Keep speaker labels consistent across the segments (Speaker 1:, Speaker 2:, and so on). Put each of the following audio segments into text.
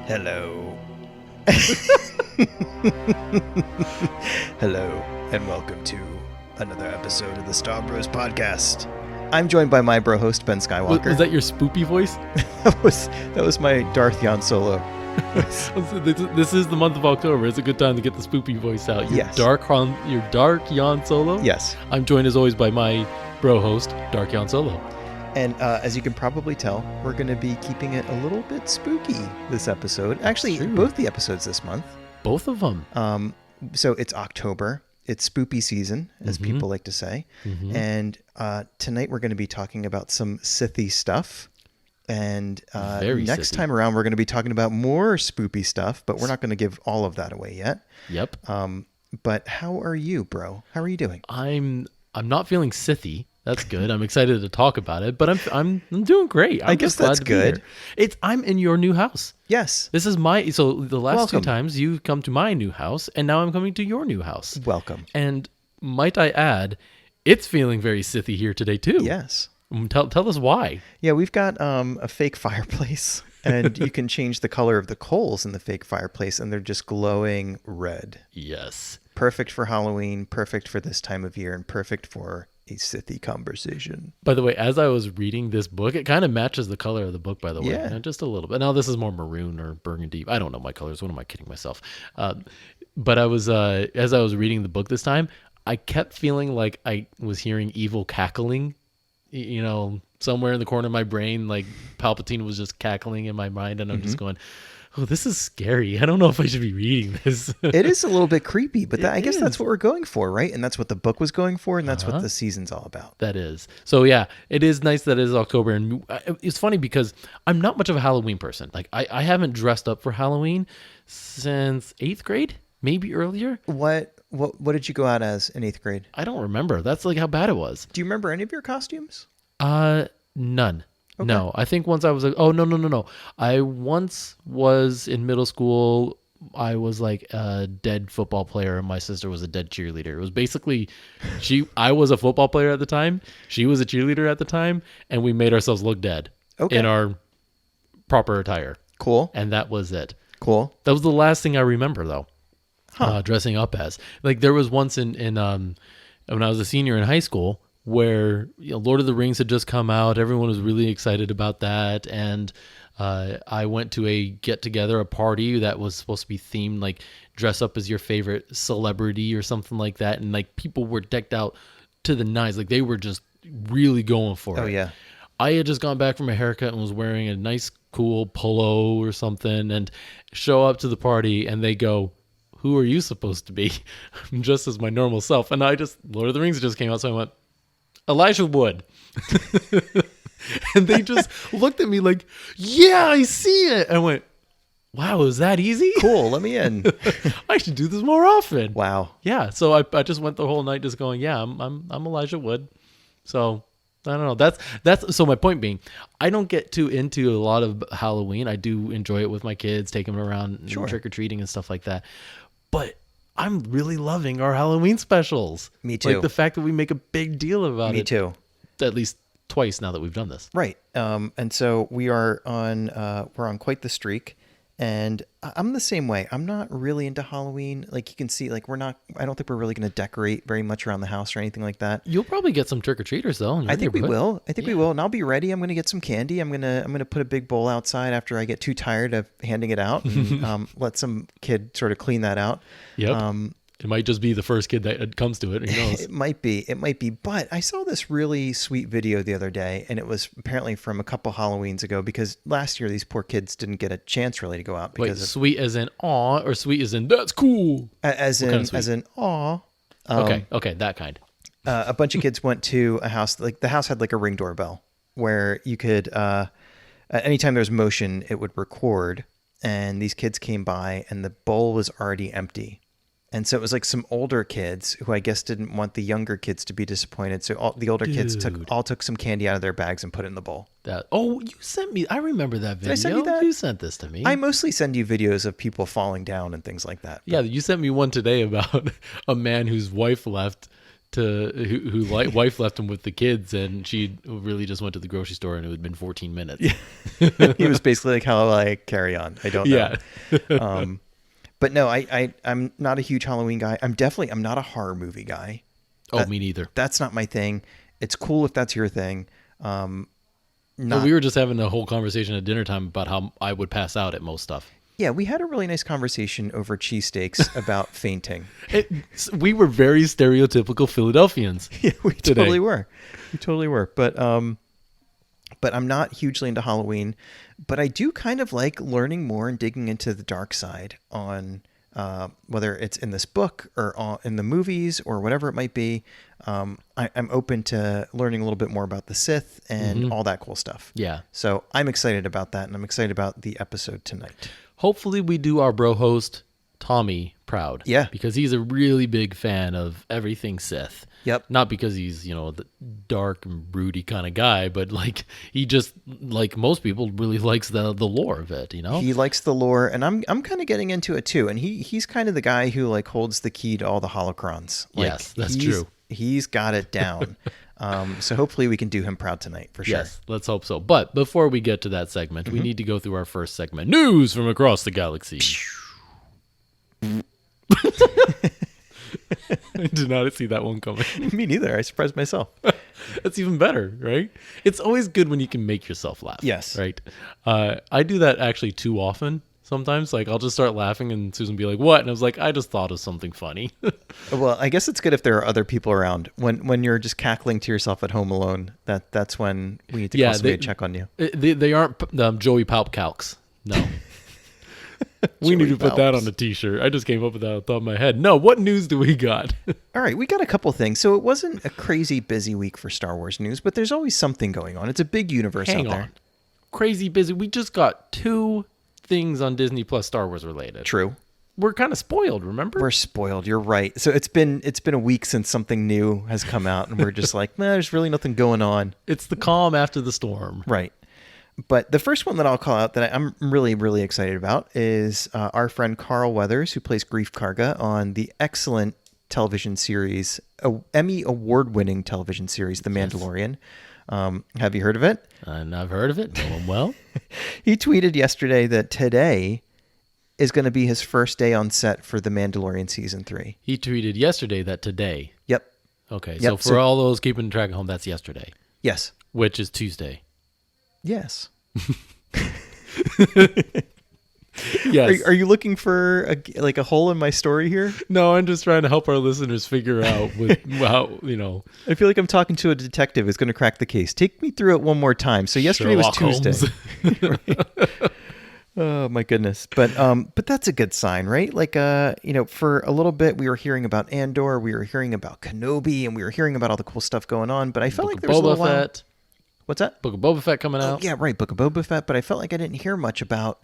Speaker 1: Hello. Hello, and welcome to another episode of the Star Bros podcast. I'm joined by my bro host, Ben Skywalker.
Speaker 2: Was that your spoopy voice?
Speaker 1: that was my Darth Yan Solo.
Speaker 2: This is the month of October. It's a good time to get the spoopy voice out.
Speaker 1: Yes.
Speaker 2: Your dark Yan Solo?
Speaker 1: Yes.
Speaker 2: I'm joined as always by my bro host, Dark Yan Solo.
Speaker 1: And as you can probably tell, we're going to be keeping it a little bit spooky this episode. Actually, both the episodes this month.
Speaker 2: Both of them.
Speaker 1: So it's October. It's spoopy season, as people like to say. Mm-hmm. And tonight we're going to be talking about some Sithy stuff. And next time around, we're going to be talking about more spoopy stuff, but we're not going to give all of that away yet.
Speaker 2: Yep.
Speaker 1: But how are you, bro? How are you doing?
Speaker 2: I'm not feeling Sithy. That's good. I'm excited to talk about it, but I'm doing great.
Speaker 1: I guess that's good.
Speaker 2: I'm in your new house.
Speaker 1: Yes.
Speaker 2: This is so the last two times you've come to my new house, and now I'm coming to your new house.
Speaker 1: Welcome.
Speaker 2: And might I add, it's feeling very Sithy here today too.
Speaker 1: Yes.
Speaker 2: Tell us why.
Speaker 1: Yeah, we've got a fake fireplace, and you can change the color of the coals in the fake fireplace, and they're just glowing red.
Speaker 2: Yes.
Speaker 1: Perfect for Halloween, perfect for this time of year, and perfect for a Sithy conversation.
Speaker 2: By the way, as I was reading this book, it kind of matches the color of the book, by the way.
Speaker 1: Yeah.
Speaker 2: Just a little bit. Now, this is more maroon or burgundy. I don't know my colors. What am I kidding myself? But I was, as I was reading the book this time, I kept feeling like I was hearing evil cackling, somewhere in the corner of my brain, like Palpatine was just cackling in my mind. And I'm just going, oh, this is scary. I don't know if I should be reading this.
Speaker 1: It is a little bit creepy, but I guess that's what we're going for, right? And that's what the book was going for, and that's what the season's all about.
Speaker 2: That is. So yeah, it is nice that it is October. And it's funny because I'm not much of a Halloween person. Like I haven't dressed up for Halloween since 8th grade, maybe earlier.
Speaker 1: What did you go out as in 8th grade?
Speaker 2: I don't remember. That's like how bad it was.
Speaker 1: Do you remember any of your costumes?
Speaker 2: None. Okay. No, I think once I was no. I once was in middle school. I was like a dead football player and my sister was a dead cheerleader. It was basically I was a football player at the time. She was a cheerleader at the time, and we made ourselves look dead in our proper attire.
Speaker 1: Cool.
Speaker 2: And that was it.
Speaker 1: Cool.
Speaker 2: That was the last thing I remember though. Dressing up as. Like there was once in when I was a senior in high school, where Lord of the Rings had just come out. Everyone was really excited about that. And I went to a get-together, a party that was supposed to be themed, like dress up as your favorite celebrity or something like that. And like people were decked out to the nines. Like they were just really going for it.
Speaker 1: Oh, yeah. I
Speaker 2: had just gone back from a haircut and was wearing a nice, cool polo or something and show up to the party and they go, who are you supposed to be? I'm just as my normal self. And Lord of the Rings just came out. So I went, Elijah Wood. And they just looked at me like, yeah, I see it. I went, wow, is that easy?
Speaker 1: Cool, let me in.
Speaker 2: I should do this more often.
Speaker 1: Wow.
Speaker 2: Yeah, so I just went the whole night just going, yeah, I'm Elijah Wood. So I don't know. That's so my point being, I don't get too into a lot of Halloween. I do enjoy it with my kids, taking them around trick-or-treating and stuff like that. But I'm really loving our Halloween specials.
Speaker 1: Me too.
Speaker 2: Like the fact that we make a big deal about it.
Speaker 1: Me too.
Speaker 2: At least twice now that we've done this.
Speaker 1: Right. And so we're on quite the streak. And I'm the same way. I'm not really into Halloween. Like you can see, like I don't think we're really going to decorate very much around the house or anything like that.
Speaker 2: You'll probably get some trick-or-treaters though.
Speaker 1: I think we will. We will. And I'll be ready. I'm going to get some candy. I'm going to put a big bowl outside after I get too tired of handing it out and let some kid sort of clean that out.
Speaker 2: Yep. It might just be the first kid that comes to it. Who knows?
Speaker 1: It might be. But I saw this really sweet video the other day, and it was apparently from a couple Halloweens ago, because last year these poor kids didn't get a chance really to go out. Because
Speaker 2: sweet as in aw, or sweet as in that's cool?
Speaker 1: As in aw.
Speaker 2: Okay, that kind.
Speaker 1: A bunch of kids went to a house. Like the house had like a Ring doorbell where you could, anytime there was motion, it would record. And these kids came by, and the bowl was already empty. And so it was like some older kids who I guess didn't want the younger kids to be disappointed. So the older kids took some candy out of their bags and put it in the bowl.
Speaker 2: You sent me. I remember that video.
Speaker 1: Did I send you that?
Speaker 2: You sent this to me.
Speaker 1: I mostly send you videos of people falling down and things like that.
Speaker 2: Yeah, you sent me one today about a man whose wife left wife left him with the kids, and she really just went to the grocery store, and it had been 14 minutes.
Speaker 1: Yeah. He was basically like, how will I carry on? I don't know.
Speaker 2: Yeah.
Speaker 1: But no, I'm not a huge Halloween guy. I'm not a horror movie guy.
Speaker 2: Me neither.
Speaker 1: That's not my thing. It's cool if that's your thing.
Speaker 2: We were just having a whole conversation at dinner time about how I would pass out at most stuff.
Speaker 1: Yeah, we had a really nice conversation over cheesesteaks about fainting.
Speaker 2: We were very stereotypical Philadelphians.
Speaker 1: Yeah, we
Speaker 2: today.
Speaker 1: totally were. We totally were. But I'm not hugely into Halloween. But I do kind of like learning more and digging into the dark side on whether it's in this book or in the movies or whatever it might be. I'm open to learning a little bit more about the Sith and all that cool stuff.
Speaker 2: Yeah.
Speaker 1: So I'm excited about that, and I'm excited about the episode tonight.
Speaker 2: Hopefully we do our bro host, Tommy, proud.
Speaker 1: Yeah.
Speaker 2: Because he's a really big fan of everything Sith.
Speaker 1: Yep.
Speaker 2: Not because he's, the dark and broody kind of guy, but like he just, like most people, really likes the lore of it,
Speaker 1: He likes the lore, and I'm kind of getting into it too. And he's kind of the guy who like holds the key to all the holocrons. Like,
Speaker 2: yes, that's true.
Speaker 1: He's got it down. So hopefully we can do him proud tonight for sure.
Speaker 2: Yes, let's hope so. But before we get to that segment, we need to go through our first segment, News from Across the Galaxy. I did not see that one coming.
Speaker 1: Me neither. I surprised myself.
Speaker 2: That's even better, right? It's always good when you can make yourself laugh.
Speaker 1: Yes.
Speaker 2: Right? I do that actually too often. Sometimes, like, I'll just start laughing and Susan will be like, what? And I was like, I just thought of something funny.
Speaker 1: Well, I guess it's good if there are other people around. When you're just cackling to yourself at home alone, that's when we need to call somebody to check on you.
Speaker 2: They aren't Joey Palp calcs. No. We need to put that on a t-shirt. I just came up with that off the top of my head. No, what news do we got?
Speaker 1: All right, we got a couple things. So it wasn't a crazy busy week for Star Wars news, but there's always something going on. It's a big universe out there.
Speaker 2: Crazy busy. We just got 2 things on Disney Plus Star Wars related.
Speaker 1: True.
Speaker 2: We're kind of spoiled, remember?
Speaker 1: We're spoiled. You're right. So it's been a week since something new has come out, and we're just like, there's really nothing going on.
Speaker 2: It's the calm after the storm.
Speaker 1: Right. But the first one that I'll call out that I'm really, really excited about is our friend Carl Weathers, who plays Grief Karga on the excellent television series, Emmy award-winning television series, The Mandalorian. Have you heard of it?
Speaker 2: I've heard of it. Know him well.
Speaker 1: He tweeted yesterday that today is going to be his first day on set for The Mandalorian Season 3.
Speaker 2: He tweeted yesterday that today.
Speaker 1: Yep.
Speaker 2: Okay, yep. So for all those keeping track at home, that's yesterday.
Speaker 1: Yes.
Speaker 2: Which is Tuesday.
Speaker 1: Yes.
Speaker 2: Yes.
Speaker 1: Are you looking for a hole in my story here?
Speaker 2: No, I'm just trying to help our listeners figure out how,
Speaker 1: I feel like I'm talking to a detective who's going to crack the case. Take me through it one more time. So yesterday
Speaker 2: Sherlock
Speaker 1: was Tuesday. Oh my goodness. But that's a good sign, right? Like, for a little bit we were hearing about Andor, we were hearing about Kenobi, and we were hearing about all the cool stuff going on. But I felt like there was a little while. What's that?
Speaker 2: Book of Boba Fett coming out.
Speaker 1: Yeah, right. Book of Boba Fett. But I felt like I didn't hear much about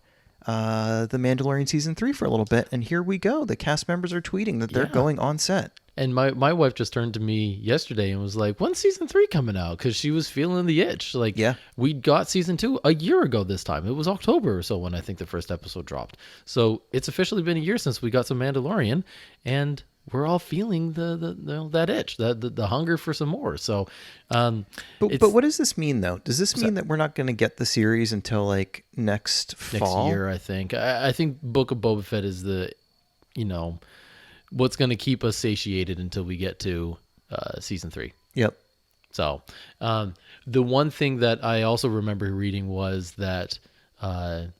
Speaker 1: The Mandalorian Season 3 for a little bit. And here we go. The cast members are tweeting that they're going on set. And
Speaker 2: my wife just turned to me yesterday and was like, when's Season 3 coming out? Because she was feeling the itch. Like, we got Season 2 a year ago this time. It was October or so when I think the first episode dropped. So it's officially been a year since we got some Mandalorian. And we're all feeling that itch, the hunger for some more. So,
Speaker 1: but what does this mean though? Does this mean that we're not going to get the series until like next fall?
Speaker 2: Year? I think. I think Book of Boba Fett is what's going to keep us satiated until we get to Season 3.
Speaker 1: Yep.
Speaker 2: So, the one thing that I also remember reading was that, oh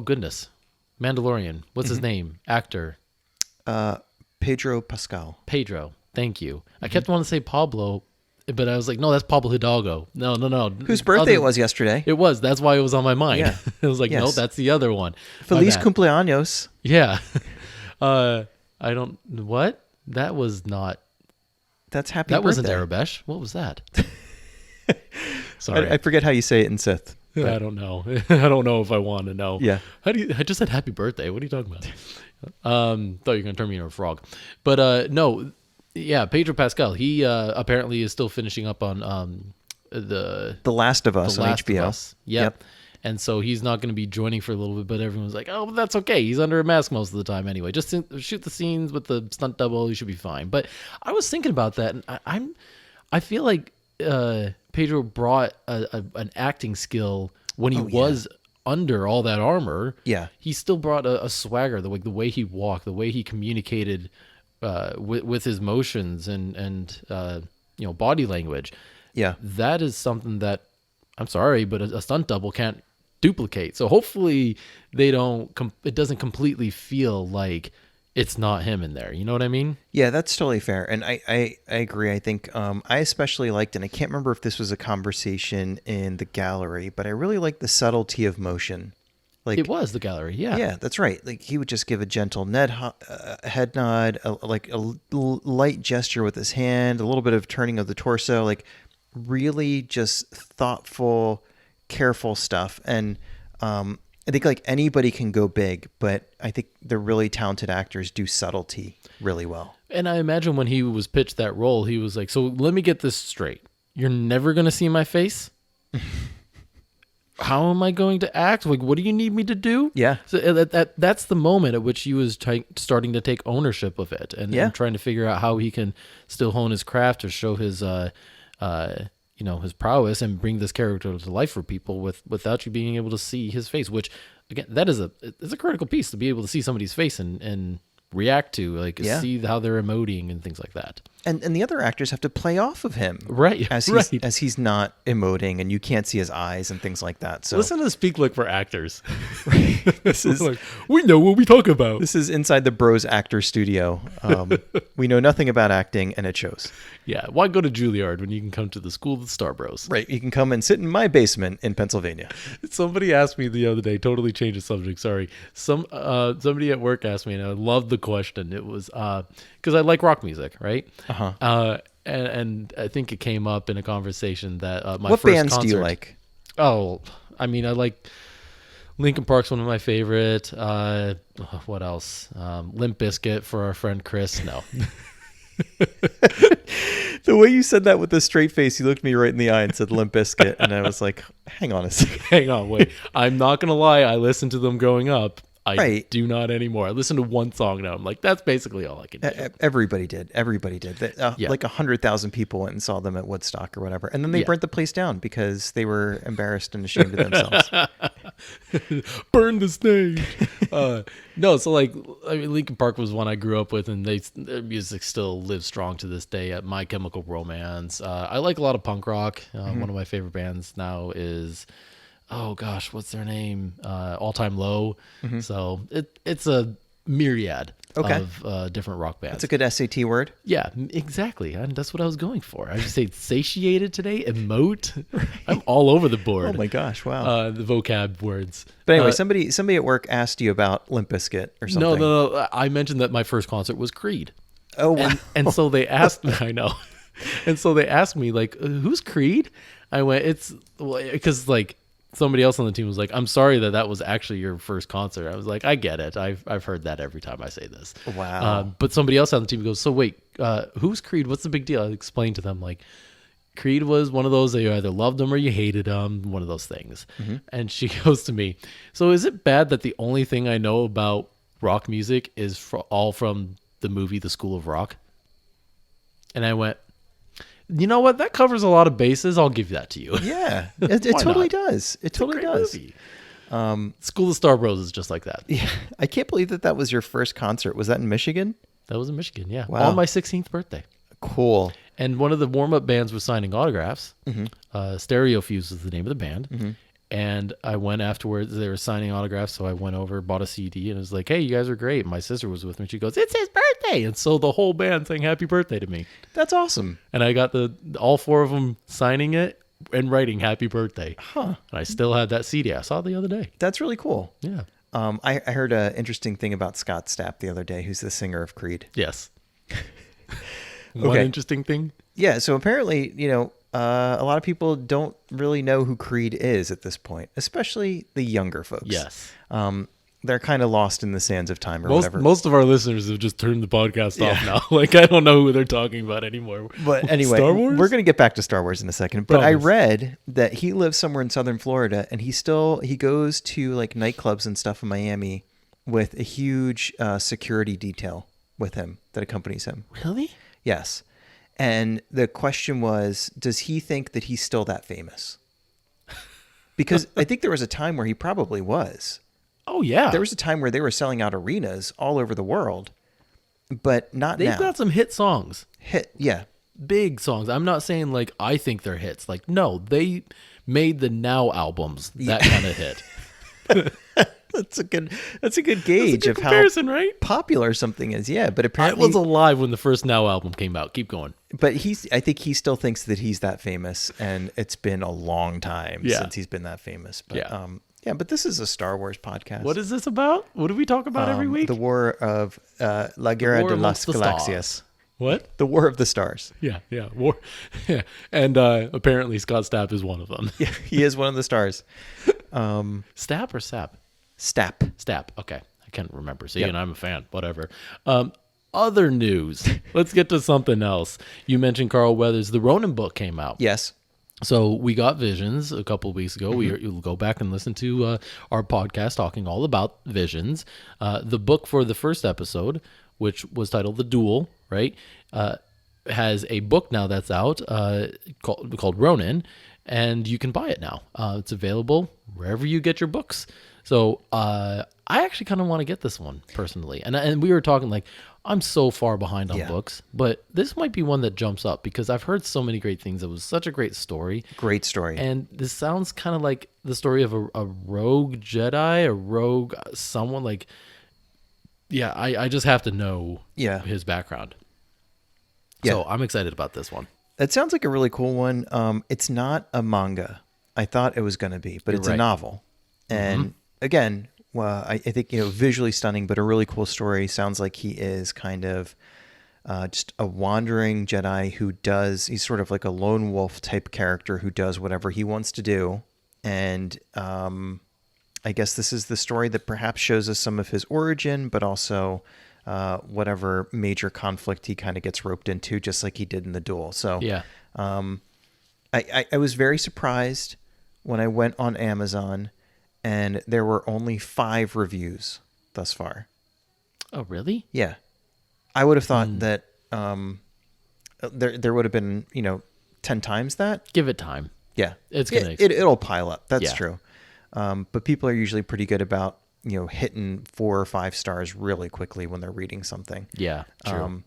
Speaker 2: goodness, Mandalorian. What's his name? Actor.
Speaker 1: Pedro Pascal.
Speaker 2: Pedro. Thank you. I kept wanting to say Pablo, but I was like, no, that's Pablo Hidalgo. No.
Speaker 1: Whose birthday it was yesterday.
Speaker 2: It was. That's why it was on my mind.
Speaker 1: Yeah.
Speaker 2: I was like, no, that's the other one.
Speaker 1: Feliz cumpleaños.
Speaker 2: Yeah. What? That was not.
Speaker 1: That's happy birthday.
Speaker 2: That wasn't Arabesh. What was that? Sorry.
Speaker 1: I forget how you say it in Sith.
Speaker 2: But I don't know. I don't know if I want to know.
Speaker 1: Yeah.
Speaker 2: I just said happy birthday. What are you talking about? Thought you were going to turn me into a frog. But no. Yeah, Pedro Pascal. He apparently is still finishing up on the
Speaker 1: Last of Us on HBO.
Speaker 2: Yep. And so he's not going to be joining for a little bit, but everyone's like, oh, but that's okay. He's under a mask most of the time anyway. Just shoot the scenes with the stunt double. You should be fine. But I was thinking about that, and I feel like Pedro brought an acting skill when he was under all that armor.
Speaker 1: Yeah.
Speaker 2: He still brought a swagger, the way he walked, the way he communicated with his motions and body language.
Speaker 1: Yeah.
Speaker 2: That is something that, I'm sorry, but a stunt double can't duplicate. So hopefully it doesn't completely feel like it's not him in there. You know what I mean?
Speaker 1: Yeah, that's totally fair. And I agree. I think I especially liked, and I can't remember if this was a conversation in the gallery, but I really liked the subtlety of motion. Like,
Speaker 2: it was the gallery, yeah.
Speaker 1: Yeah, that's right. Like, he would just give a gentle head nod, like a light gesture with his hand, a little bit of turning of the torso, like really just thoughtful, careful stuff. And I think like anybody can go big, but I think the really talented actors do subtlety really well.
Speaker 2: And I imagine when he was pitched that role, he was like, so let me get this straight. You're never going to see my face? How am I going to act? Like, what do you need me to do?
Speaker 1: Yeah.
Speaker 2: So that's the moment at which he was starting to take ownership of it and trying to figure out how he can still hone his craft or show his his prowess and bring this character to life for people without you being able to see his face, which again, it's a critical piece to be able to see somebody's face and react to, like, see how they're emoting and things like that.
Speaker 1: And the other actors have to play off of him,
Speaker 2: right?
Speaker 1: As he's not emoting, and you can't see his eyes and things like that. So
Speaker 2: listen to Speak Like for actors. This is like, we know what we talk about.
Speaker 1: This is inside the Bros Actor Studio. We know nothing about acting, and it shows.
Speaker 2: Yeah, why go to Juilliard when you can come to the School of the Star Bros?
Speaker 1: Right, you can come and sit in my basement in Pennsylvania.
Speaker 2: Somebody asked me the other day, totally changed the subject, sorry. Somebody at work asked me, and I loved the question. It was because I like rock music, right? And I think it came up in a conversation that my
Speaker 1: what
Speaker 2: first
Speaker 1: bands
Speaker 2: concert,
Speaker 1: do you like?
Speaker 2: Oh, I mean, I like Linkin Park's one of my favorite. What else? Limp Bizkit for our friend Chris. No.
Speaker 1: The way you said that with a straight face, you looked me right in the eye and said Limp Bizkit, and I was like, hang on a second.
Speaker 2: Hang on, wait. I'm not going to lie. I listened to them growing up. I do not anymore. I listened to one song now. I'm like, that's basically all I can do.
Speaker 1: Everybody did. Like 100,000 people went and saw them at Woodstock or whatever. And then they burnt the place down because they were embarrassed and ashamed of themselves.
Speaker 2: Burn the stage. No, so like, I mean, Linkin Park was one I grew up with, and their music still lives strong to this day. At My Chemical Romance. I like a lot of punk rock. One of my favorite bands now is... oh gosh, what's their name? All Time Low. Mm-hmm. So it's a myriad of different rock bands.
Speaker 1: That's a good SAT word.
Speaker 2: Yeah, exactly. And that's what I was going for. I just say satiated today, emote. Right. I'm all over the board.
Speaker 1: Oh my gosh, wow.
Speaker 2: The vocab words.
Speaker 1: But anyway, somebody at work asked you about Limp Bizkit or something.
Speaker 2: No. I mentioned that my first concert was Creed.
Speaker 1: Oh, wow.
Speaker 2: And so they asked me, I know. And so they asked me, like, who's Creed? I went, because like, somebody else on the team was like, I'm sorry that was actually your first concert. I was like, I get it. I've heard that every time I say this.
Speaker 1: Wow.
Speaker 2: But somebody else on the team goes, so wait, who's Creed? What's the big deal? I explained to them, like, Creed was one of those that you either loved him or you hated him, one of those things. Mm-hmm. And she goes to me, so is it bad that the only thing I know about rock music is all from the movie The School of Rock? And I went, you know what? That covers a lot of bases. I'll give that to you.
Speaker 1: Yeah, it totally does. It totally does.
Speaker 2: Movie. School of Star Bros is just like that.
Speaker 1: Yeah, I can't believe that was your first concert. Was that in Michigan?
Speaker 2: That was in Michigan. Yeah,
Speaker 1: wow.
Speaker 2: On my 16th birthday.
Speaker 1: Cool.
Speaker 2: And one of the warm-up bands was signing autographs. Mm-hmm. Stereo Fuse was the name of the band. Mm-hmm. And I went afterwards. They were signing autographs, so I went over, bought a CD, and it was like, hey, you guys are great. My sister was with me. She goes, it's his birthday. And so the whole band sang happy birthday to me.
Speaker 1: That's awesome.
Speaker 2: And I got all four of them signing it and writing happy birthday.
Speaker 1: Huh.
Speaker 2: And I still had that CD. I saw it the other day.
Speaker 1: That's really cool.
Speaker 2: Yeah.
Speaker 1: I heard an interesting thing about Scott Stapp the other day, who's the singer of Creed.
Speaker 2: Yes. One interesting thing?
Speaker 1: Yeah, so apparently, a lot of people don't really know who Creed is at this point, especially the younger folks.
Speaker 2: Yes.
Speaker 1: they're kind of lost in the sands of time or
Speaker 2: Most
Speaker 1: whatever.
Speaker 2: most of our listeners have just turned the podcast off now. Like, I don't know who they're talking about anymore.
Speaker 1: But anyway,
Speaker 2: Star Wars?
Speaker 1: we're going to get back to Star Wars in a second. But I
Speaker 2: Promise.
Speaker 1: read that he lives somewhere in southern Florida, and he goes to like nightclubs and stuff in Miami with a huge security detail with him that accompanies him.
Speaker 2: Really?
Speaker 1: Yes. And the question was, does he think that he's still that famous? Because I think there was a time where he probably was.
Speaker 2: Oh, yeah.
Speaker 1: There was a time where they were selling out arenas all over the world, but not
Speaker 2: They've
Speaker 1: now.
Speaker 2: got some hit songs.
Speaker 1: Yeah.
Speaker 2: Big songs. I'm not saying like I think they're hits. Like, no, they made the Now albums that kind of hit.
Speaker 1: That's a good gauge of how
Speaker 2: comparison, right?
Speaker 1: popular something is. Yeah, but
Speaker 2: I
Speaker 1: apparently,
Speaker 2: was alive when the first Now album came out. Keep going.
Speaker 1: but I think he still thinks that he's that famous, and it's been a long time since he's been that famous. But, but this is a Star Wars podcast.
Speaker 2: What is this about? What do we talk about every week?
Speaker 1: The War of La Guerra
Speaker 2: War
Speaker 1: de
Speaker 2: amongst
Speaker 1: las
Speaker 2: the
Speaker 1: Galaxias.
Speaker 2: Stars. What?
Speaker 1: The War of the Stars.
Speaker 2: Yeah. War. Yeah. And apparently Scott Stapp is one of them.
Speaker 1: Yeah, he is one of the stars.
Speaker 2: Stapp or Sap?
Speaker 1: Stapp.
Speaker 2: Stapp. Okay. I can't remember. See,
Speaker 1: Yep.
Speaker 2: and I'm a fan. Whatever. Other news. Let's get to something else. You mentioned Carl Weathers. The Ronin book came out.
Speaker 1: Yes.
Speaker 2: So we got Visions a couple of weeks ago. You'll go back and listen to our podcast talking all about Visions. The book for the first episode, which was titled The Duel, right, has a book now that's out called Ronin, and you can buy it now. It's available wherever you get your books. So I actually kind of want to get this one personally. And we were talking like, I'm so far behind on books, but this might be one that jumps up because I've heard so many great things. It was such a great story.
Speaker 1: Great story.
Speaker 2: And this sounds kind of like the story of a rogue Jedi, a rogue someone like, I just have to know his background.
Speaker 1: Yeah.
Speaker 2: So I'm excited about this one.
Speaker 1: It sounds like a really cool one. It's not a manga. I thought it was going to be, but it's a novel. And again, well, I think, visually stunning, but a really cool story. Sounds like he is kind of just a wandering Jedi he's sort of like a lone wolf type character who does whatever he wants to do. And I guess this is the story that perhaps shows us some of his origin, but also whatever major conflict he kind of gets roped into, just like he did in the duel. So I was very surprised when I went on Amazon and there were only 5 reviews thus far.
Speaker 2: Oh, really?
Speaker 1: Yeah. I would have thought that there would have been, 10 times that.
Speaker 2: Give it time.
Speaker 1: Yeah. It'll pile up. That's true. But people are usually pretty good about, hitting 4 or 5 stars really quickly when they're reading something.
Speaker 2: Yeah, true.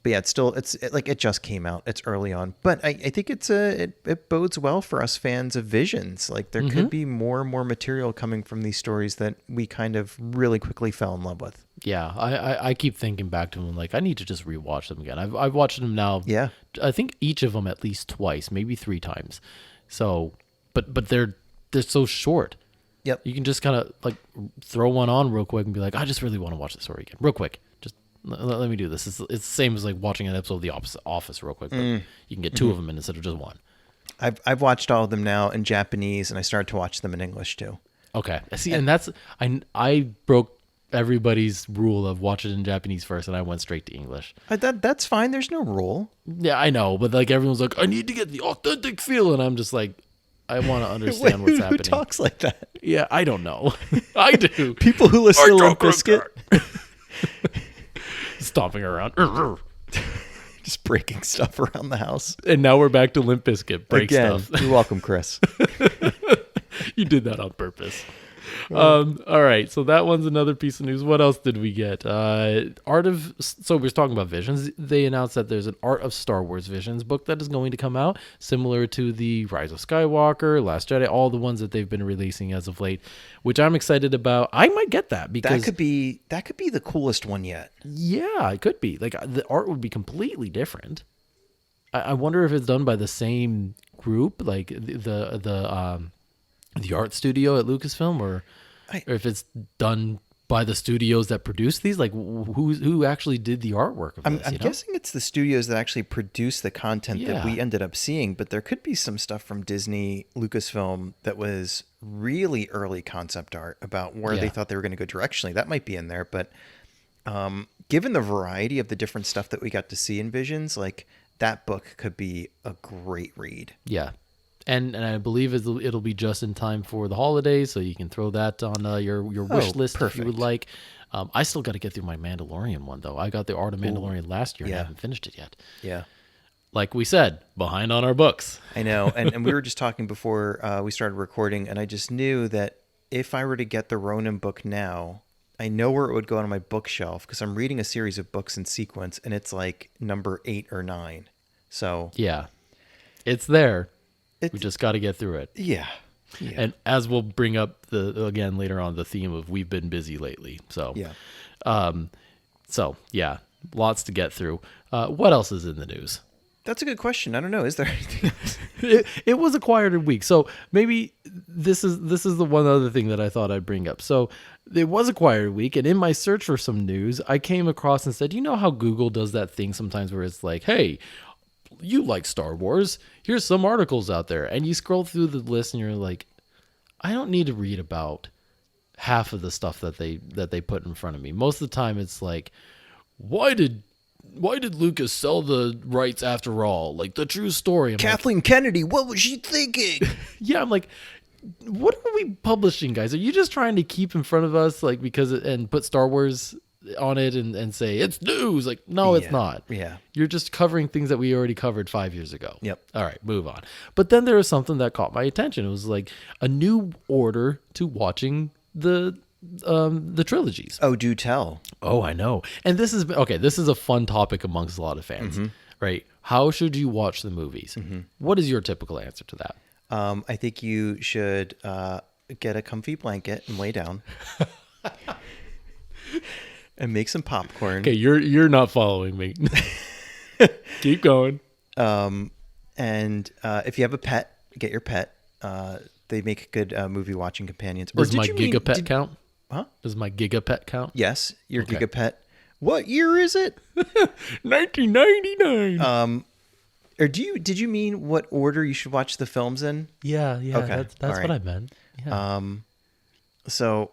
Speaker 1: But yeah, it just came out. It's early on, but I think it bodes well for us fans of Visions. Like there could be more and more material coming from these stories that we kind of really quickly fell in love with.
Speaker 2: Yeah, I keep thinking back to them like I need to just rewatch them again. I've watched them now.
Speaker 1: Yeah,
Speaker 2: I think each of them at least twice, maybe 3 times. So, but they're so short.
Speaker 1: Yep.
Speaker 2: You can just kind of like throw one on real quick and be like, I just really want to watch the story again, real quick. Just let me do this. It's the same as like watching an episode of The Office real quick, but you can get 2 of them in instead of just 1.
Speaker 1: I've watched all of them now in Japanese, and I started to watch them in English too.
Speaker 2: Okay, see, and that's I broke everybody's rule of watch it in Japanese first, and I went straight to English.
Speaker 1: That's fine. There's no rule.
Speaker 2: Yeah, I know, but like everyone's like, I need to get the authentic feel, and I'm just like, I want to understand what's happening.
Speaker 1: Who talks like that?
Speaker 2: Yeah, I don't know. I do.
Speaker 1: People who listen to Limp Bizkit.
Speaker 2: Stomping around.
Speaker 1: Just breaking stuff around the house.
Speaker 2: And now we're back to Limp Bizkit. Break
Speaker 1: Again,
Speaker 2: stuff.
Speaker 1: You're welcome, Chris.
Speaker 2: You did that on purpose. All right, so that one's another piece of news. What else did we get? So we were talking about Visions. They announced that there's an Art of Star Wars Visions book that is going to come out, similar to the Rise of Skywalker, Last Jedi, all the ones that they've been releasing as of late, which I'm excited about. I might get that because
Speaker 1: that could be the coolest one yet.
Speaker 2: Yeah, it could be. Like the art would be completely different. I wonder if it's done by the same group, like the art studio at Lucasfilm, or if it's done by the studios that produced these? Like, who actually did the artwork of this?
Speaker 1: I'm guessing it's the studios that actually produce the content that we
Speaker 2: Yeah.
Speaker 1: ended up seeing, but there could be some stuff from Disney, Lucasfilm that was really early concept art about where they
Speaker 2: Yeah.
Speaker 1: thought they were going to go directionally. That might be in there, but given the variety of the different stuff that we got to see in Visions, like that book could be a great read.
Speaker 2: Yeah. And I believe it'll be just in time for the holidays, so you can throw that on your wish list if you would
Speaker 1: perfect.
Speaker 2: like. I still got to get through my Mandalorian one, though. I got the Art of Mandalorian last year and I
Speaker 1: yeah.
Speaker 2: haven't finished it yet.
Speaker 1: Yeah.
Speaker 2: Like we said, behind on our books.
Speaker 1: I know. And we were just talking before we started recording, and I just knew that if I were to get the Ronin book now, I know where it would go on my bookshelf because I'm reading a series of books in sequence, and it's like number 8 or 9. So
Speaker 2: Yeah. It's there. We
Speaker 1: it's,
Speaker 2: just got to get through it.
Speaker 1: yeah. Yeah.
Speaker 2: And as we'll bring up again later on, the theme of we've been busy lately. So,
Speaker 1: Yeah.
Speaker 2: Yeah, lots to get through. What else is in the news?
Speaker 1: That's a good question. I don't know. Is there anything else?
Speaker 2: It was a quieter week, so maybe this is the one other thing that I thought I'd bring up. So it was a quieter week, and in my search for some news, I came across and said, you know how Google does that thing sometimes where it's like, hey, you like Star Wars? Here's some articles out there, and you scroll through the list, and you're like, I don't need to read about half of the stuff that they put in front of me. Most of the time, it's like, why did Lucas sell the rights after all? Like the true story. I'm like,
Speaker 1: Kathleen Kennedy, what was she thinking?
Speaker 2: yeah, I'm like, what are we publishing, guys? Are you just trying to keep in front of us, like, and put Star Wars on it and say it's news? Like, no, it's
Speaker 1: Yeah,
Speaker 2: not.
Speaker 1: yeah.
Speaker 2: You're just covering things that we already covered 5 years ago.
Speaker 1: Yep.
Speaker 2: All right, move on. But then there was something that caught my attention. It was like a new order to watching the trilogies.
Speaker 1: Oh, do tell.
Speaker 2: Oh, I know. And this is okay. This is a fun topic amongst a lot of fans, right? How should you watch the movies? What is your typical answer to that?
Speaker 1: I think you should get a comfy blanket and lay down and make some popcorn.
Speaker 2: Okay, you're not following me. Keep going.
Speaker 1: And if you have a pet, get your pet. They make good movie watching companions. Or
Speaker 2: Does my Gigapet count?
Speaker 1: Huh?
Speaker 2: Does my Gigapet count?
Speaker 1: Yes, your
Speaker 2: Okay.
Speaker 1: Gigapet. What year is it?
Speaker 2: 1999.
Speaker 1: Or did you mean what order you should watch the films in?
Speaker 2: Yeah.
Speaker 1: Okay,
Speaker 2: That's
Speaker 1: all
Speaker 2: what
Speaker 1: right.
Speaker 2: I meant. Yeah.
Speaker 1: So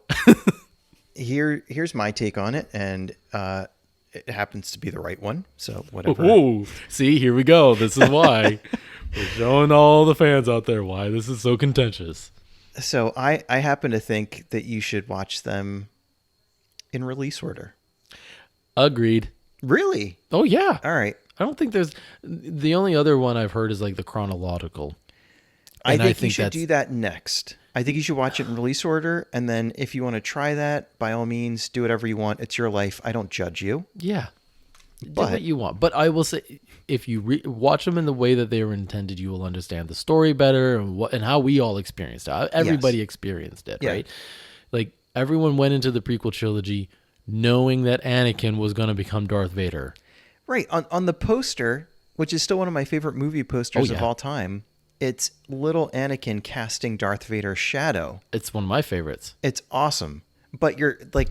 Speaker 1: here's my take on it, and it happens to be the right one. So whatever.
Speaker 2: Whoa. See, here we go. This is why. We're showing all the fans out there why this is so contentious.
Speaker 1: So I happen to think that you should watch them in release order.
Speaker 2: Agreed.
Speaker 1: Really?
Speaker 2: Oh, yeah.
Speaker 1: All right.
Speaker 2: I don't think there's... The only other one I've heard is like the chronological.
Speaker 1: I
Speaker 2: And
Speaker 1: think you should
Speaker 2: that's-
Speaker 1: do that next. I think you should watch it in release order, and then if you want to try that, by all means, do whatever you want. It's your life. I don't judge you.
Speaker 2: Yeah. Do
Speaker 1: But-
Speaker 2: what you want. But I will say, if you watch them in the way that they were intended, you will understand the story better and how we all experienced it. Everybody experienced it,
Speaker 1: Yeah.
Speaker 2: right? Like, everyone went into the prequel trilogy knowing that Anakin was going to become Darth Vader.
Speaker 1: Right. On the poster, which is still one of my favorite movie posters
Speaker 2: Oh,
Speaker 1: of
Speaker 2: yeah.
Speaker 1: all time, it's little Anakin casting Darth Vader's shadow.
Speaker 2: It's one of my favorites.
Speaker 1: It's awesome. But you're like,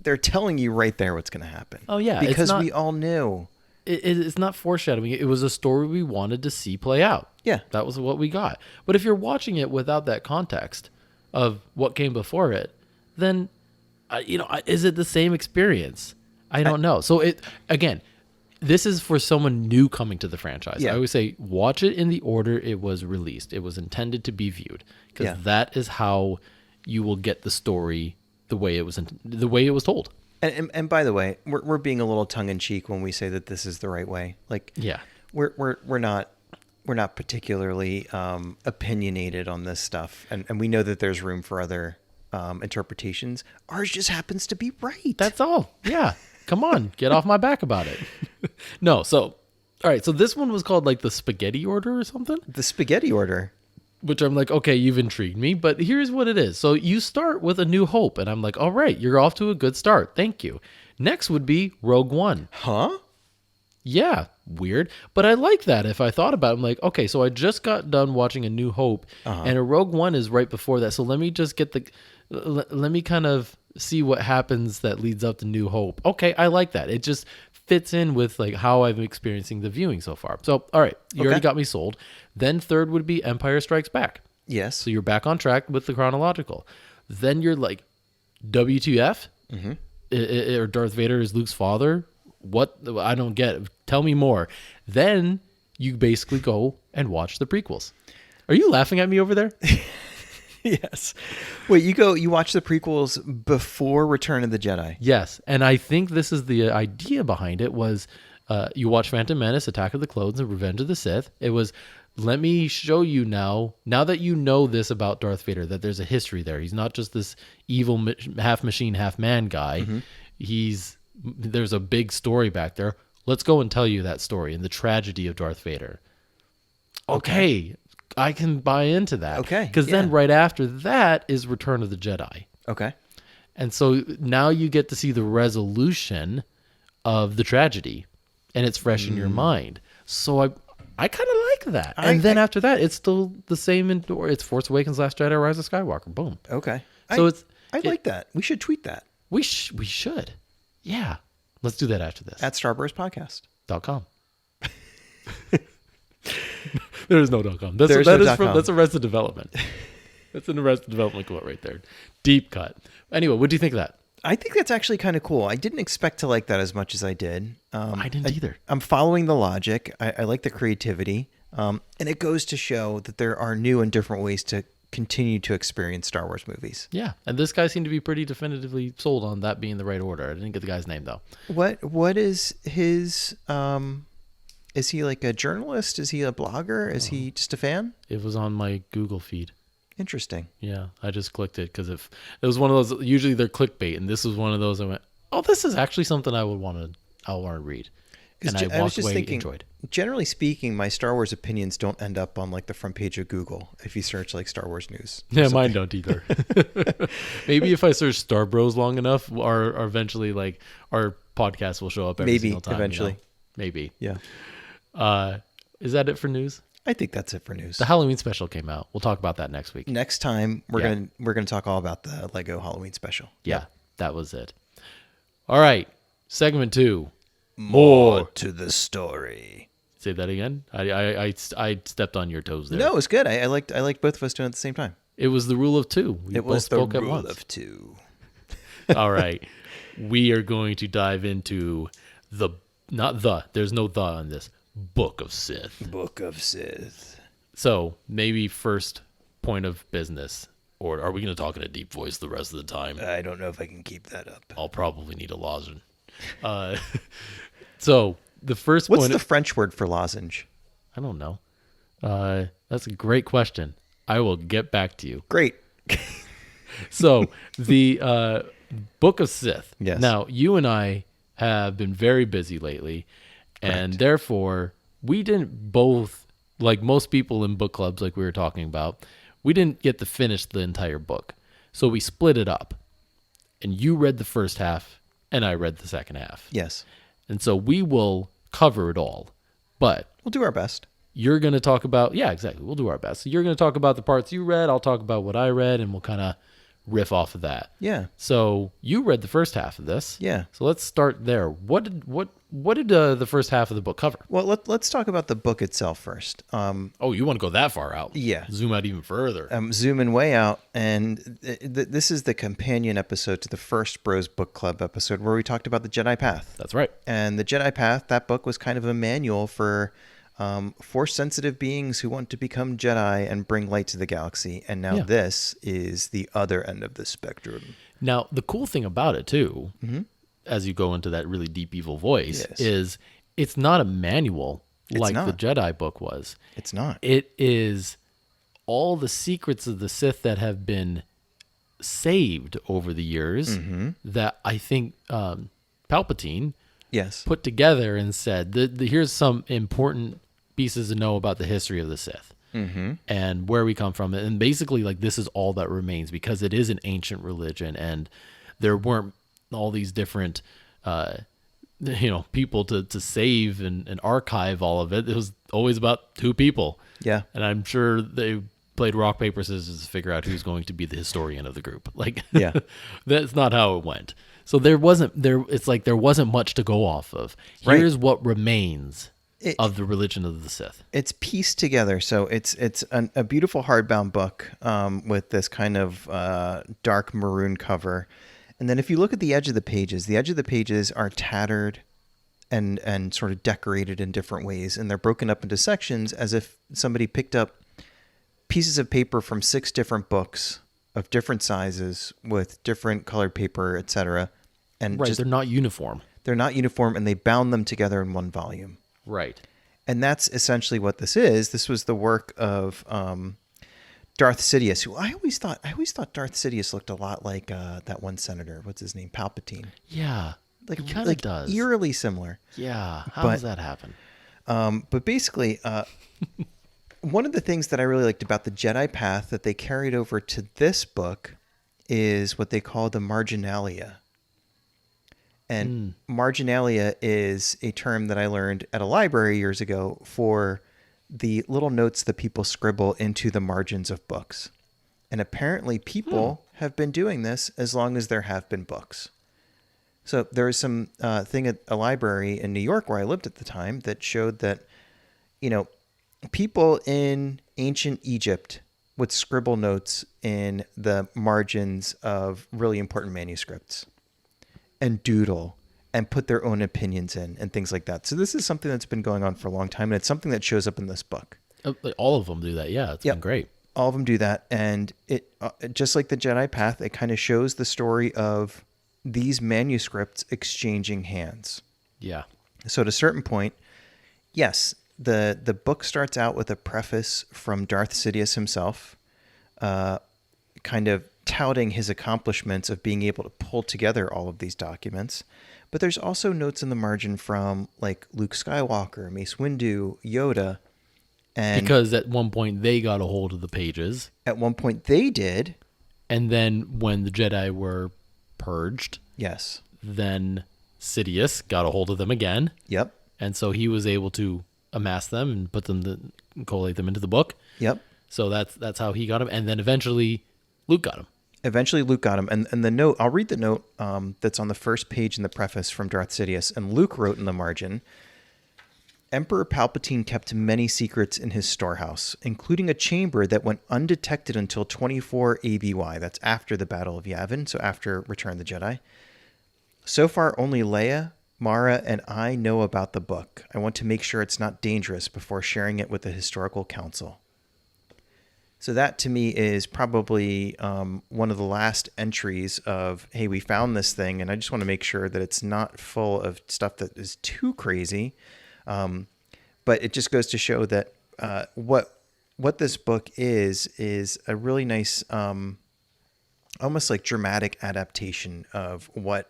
Speaker 1: they're telling you right there what's going to happen.
Speaker 2: Oh, yeah, it's
Speaker 1: Because
Speaker 2: not-
Speaker 1: we all knew.
Speaker 2: It's not foreshadowing. It was a story we wanted to see play out.
Speaker 1: Yeah.
Speaker 2: That was what we got. But if you're watching it without that context of what came before it, then, is it the same experience? I don't know. So this is for someone new coming to the franchise.
Speaker 1: Yeah.
Speaker 2: I always say, watch it in the order it was released. It was intended to be viewed, because
Speaker 1: Yeah.
Speaker 2: that is how you will get the story the way it was told.
Speaker 1: And by the way, we're being a little tongue in cheek when we say that this is the right way. Like,
Speaker 2: Yeah.
Speaker 1: we're not particularly opinionated on this stuff, and we know that there's room for other interpretations. Ours just happens to be right.
Speaker 2: That's all. Yeah. Come on, get off my back about it. No, so all right, so this one was called like the spaghetti order or something,
Speaker 1: The spaghetti order.
Speaker 2: which I'm like, okay, you've intrigued me, but here's what it is. So you start with A New Hope, and I'm like, all right, you're off to a good start. Thank you. Next would be Rogue One.
Speaker 1: Huh?
Speaker 2: Yeah, weird, but I like that. If I thought about it, I'm like, okay, so I just got done watching A New Hope, and a Rogue One is right before that. So let me just get let me kind of see what happens that leads up to New Hope. Okay, I like that. It just fits in with like how I'm experiencing the viewing so far. So, all right, you already got me sold. Then third would be Empire Strikes Back.
Speaker 1: Yes.
Speaker 2: So you're back on track with the chronological. Then you're like, WTF? Or Darth Vader is Luke's father? What? I don't get it. Tell me more. Then you basically go and watch the prequels. Are you laughing at me over there?
Speaker 1: Yes. Wait, you watch the prequels before Return of the Jedi?
Speaker 2: Yes. And I think this is the idea behind it was you watch Phantom Menace, Attack of the Clones, and Revenge of the Sith. It was, let me show you now that you know this about Darth Vader, that there's a history there. He's not just this evil half machine, half man guy. There's a big story back there. Let's go and tell you that story and the tragedy of Darth Vader. Okay. I can buy into that.
Speaker 1: Okay.
Speaker 2: Because then right after that is Return of the Jedi.
Speaker 1: Okay.
Speaker 2: And so now you get to see the resolution of the tragedy, and it's fresh in your mind. So I kind of like that. And then after that, it's still the same. It's Force Awakens, Last Jedi, Rise of Skywalker. Boom.
Speaker 1: Okay.
Speaker 2: So
Speaker 1: I like that. We should tweet that.
Speaker 2: We should. Yeah. Let's do that after this.
Speaker 1: At StarBursPodcast.com.
Speaker 2: There is no .com. That's Arrested Development. That's an Arrested Development quote right there. Deep cut. Anyway, what do you think of that?
Speaker 1: I think that's actually kind of cool. I didn't expect to like that as much as I did.
Speaker 2: I didn't either.
Speaker 1: I'm following the logic. I like the creativity. And it goes to show that there are new and different ways to continue to experience Star Wars movies.
Speaker 2: Yeah. And this guy seemed to be pretty definitively sold on that being the right order. I didn't get the guy's name, though.
Speaker 1: What is his... is he like a journalist? Is he a blogger? Is he just a fan?
Speaker 2: It was on my Google feed.
Speaker 1: Interesting.
Speaker 2: Yeah, I just clicked it because if it was one of those, usually they're clickbait, and this was one of those. I went, "Oh, this is actually something I want to read," and I walked away enjoyed.
Speaker 1: Generally speaking, my Star Wars opinions don't end up on like the front page of Google if you search like Star Wars news.
Speaker 2: Yeah, mine don't either. Maybe if I search Star Bros long enough, or eventually like our podcast will show up every single time.
Speaker 1: Eventually.
Speaker 2: You know? Maybe.
Speaker 1: Yeah.
Speaker 2: Is that it for news?
Speaker 1: I think that's it for news.
Speaker 2: The Halloween special came out. We'll talk about that next week.
Speaker 1: Next time we're gonna talk all about the Lego Halloween special.
Speaker 2: Yeah, that was it. All right, segment 2.
Speaker 1: More to the story.
Speaker 2: Say that again. I stepped on your toes there.
Speaker 1: No, it was good. I liked both of us doing it at the same time.
Speaker 2: It was the rule of 2.
Speaker 1: It was the rule of 2.
Speaker 2: All right, we are going to dive into there's no the on this. Book of Sith.
Speaker 1: Book of Sith.
Speaker 2: So maybe first point of business, or are we going to talk in a deep voice the rest of the time?
Speaker 1: I don't know if I can keep that up.
Speaker 2: I'll probably need a lozenge. So the first
Speaker 1: What's the French word for lozenge?
Speaker 2: I don't know. That's a great question. I will get back to you.
Speaker 1: Great.
Speaker 2: So the Book of Sith.
Speaker 1: Yes.
Speaker 2: Now, you and I have been very busy lately. And therefore, we didn't both, like most people in book clubs, like we were talking about, we didn't get to finish the entire book. So we split it up. And you read the first half, and I read the second half.
Speaker 1: Yes.
Speaker 2: And so we will cover it all. But
Speaker 1: we'll do our best.
Speaker 2: You're going to talk about, yeah, exactly. We'll do our best. So you're going to talk about the parts you read. I'll talk about what I read, and we'll kind of riff off of that.
Speaker 1: Yeah.
Speaker 2: So you read the first half of this.
Speaker 1: Yeah.
Speaker 2: So let's start there. What did the first half of the book cover?
Speaker 1: Well, let's talk about the book itself first.
Speaker 2: Oh, you want to go that far out?
Speaker 1: Yeah.
Speaker 2: Zoom out even further.
Speaker 1: I'm zooming way out, and this is the companion episode to the first Bros Book Club episode where we talked about the Jedi Path.
Speaker 2: That's right.
Speaker 1: And the Jedi Path, that book was kind of a manual for Force-sensitive beings who want to become Jedi and bring light to the galaxy. And now this is the other end of the spectrum.
Speaker 2: Now, the cool thing about it, too, as you go into that really deep evil voice, is it's not a manual like the Jedi book was.
Speaker 1: It's not.
Speaker 2: It is all the secrets of the Sith that have been saved over the years that I think Palpatine put together and said, here's some important pieces to know about the history of the Sith and where we come from. And basically, like, this is all that remains because it is an ancient religion and there weren't all these different, people to save and archive all of it. It was always about 2 people.
Speaker 1: Yeah.
Speaker 2: And I'm sure they played rock, paper, scissors to figure out who's going to be the historian of the group. Like,
Speaker 1: Yeah.
Speaker 2: that's not how it went. So there wasn't much to go off of.
Speaker 1: Right.
Speaker 2: Here's what remains
Speaker 1: It-
Speaker 2: of the religion of the Sith.
Speaker 1: It's pieced together, so it's a beautiful hardbound book with this kind of dark maroon cover, and then if you look at the edge of the pages are tattered and sort of decorated in different ways, and they're broken up into sections as if somebody picked up pieces of paper from 6 different books of different sizes with different colored paper, etc. And
Speaker 2: Right,
Speaker 1: just,
Speaker 2: they're not uniform.
Speaker 1: they're not uniform, and they bound them together in one volume.
Speaker 2: Right.
Speaker 1: And that's essentially what this is. This was the work of Darth Sidious, who I always thought Darth Sidious looked a lot like that one senator. What's his name? Palpatine.
Speaker 2: Yeah.
Speaker 1: Like
Speaker 2: he kind of
Speaker 1: like
Speaker 2: does.
Speaker 1: eerily similar.
Speaker 2: Yeah. How
Speaker 1: But-
Speaker 2: does that happen?
Speaker 1: But basically, one of the things that I really liked about the Jedi Path that they carried over to this book is what they call the marginalia. And marginalia is a term that I learned at a library years ago for the little notes that people scribble into the margins of books. And apparently people have been doing this as long as there have been books. So there was some thing at a library in New York where I lived at the time that showed that, people in ancient Egypt would scribble notes in the margins of really important manuscripts and doodle and put their own opinions in and things like that. So this is something that's been going on for a long time, and it's something that shows up in this book.
Speaker 2: All of them do that. Yeah, it's
Speaker 1: Yep.
Speaker 2: been great.
Speaker 1: All of them do that, and it just like the Jedi Path, it kind of shows the story of these manuscripts exchanging hands.
Speaker 2: Yeah.
Speaker 1: So at a certain point, yes, the book starts out with a preface from Darth Sidious himself, kind of touting his accomplishments of being able to pull together all of these documents. But there's also notes in the margin from like Luke Skywalker, Mace Windu, Yoda. And
Speaker 2: Because at one point they got a hold of the pages.
Speaker 1: at one point they did.
Speaker 2: And then when the Jedi were purged,
Speaker 1: Yes.
Speaker 2: then Sidious got a hold of them again.
Speaker 1: Yep.
Speaker 2: And so he was able to amass them and put them, collate them into the book.
Speaker 1: Yep.
Speaker 2: So that's how he got them. And then eventually Luke got him.
Speaker 1: Eventually Luke got him. And the note, I'll read the note that's on the first page in the preface from Darth Sidious. And Luke wrote in the margin, Emperor Palpatine kept many secrets in his storehouse, including a chamber that went undetected until 24 ABY. That's after the Battle of Yavin, so after Return of the Jedi. So far, only Leia, Mara, and I know about the book. I want to make sure it's not dangerous before sharing it with the Historical Council. So that, to me, is probably one of the last entries of, hey, we found this thing, and I just want to make sure that it's not full of stuff that is too crazy. But it just goes to show that what this book is a really nice, almost like dramatic adaptation of what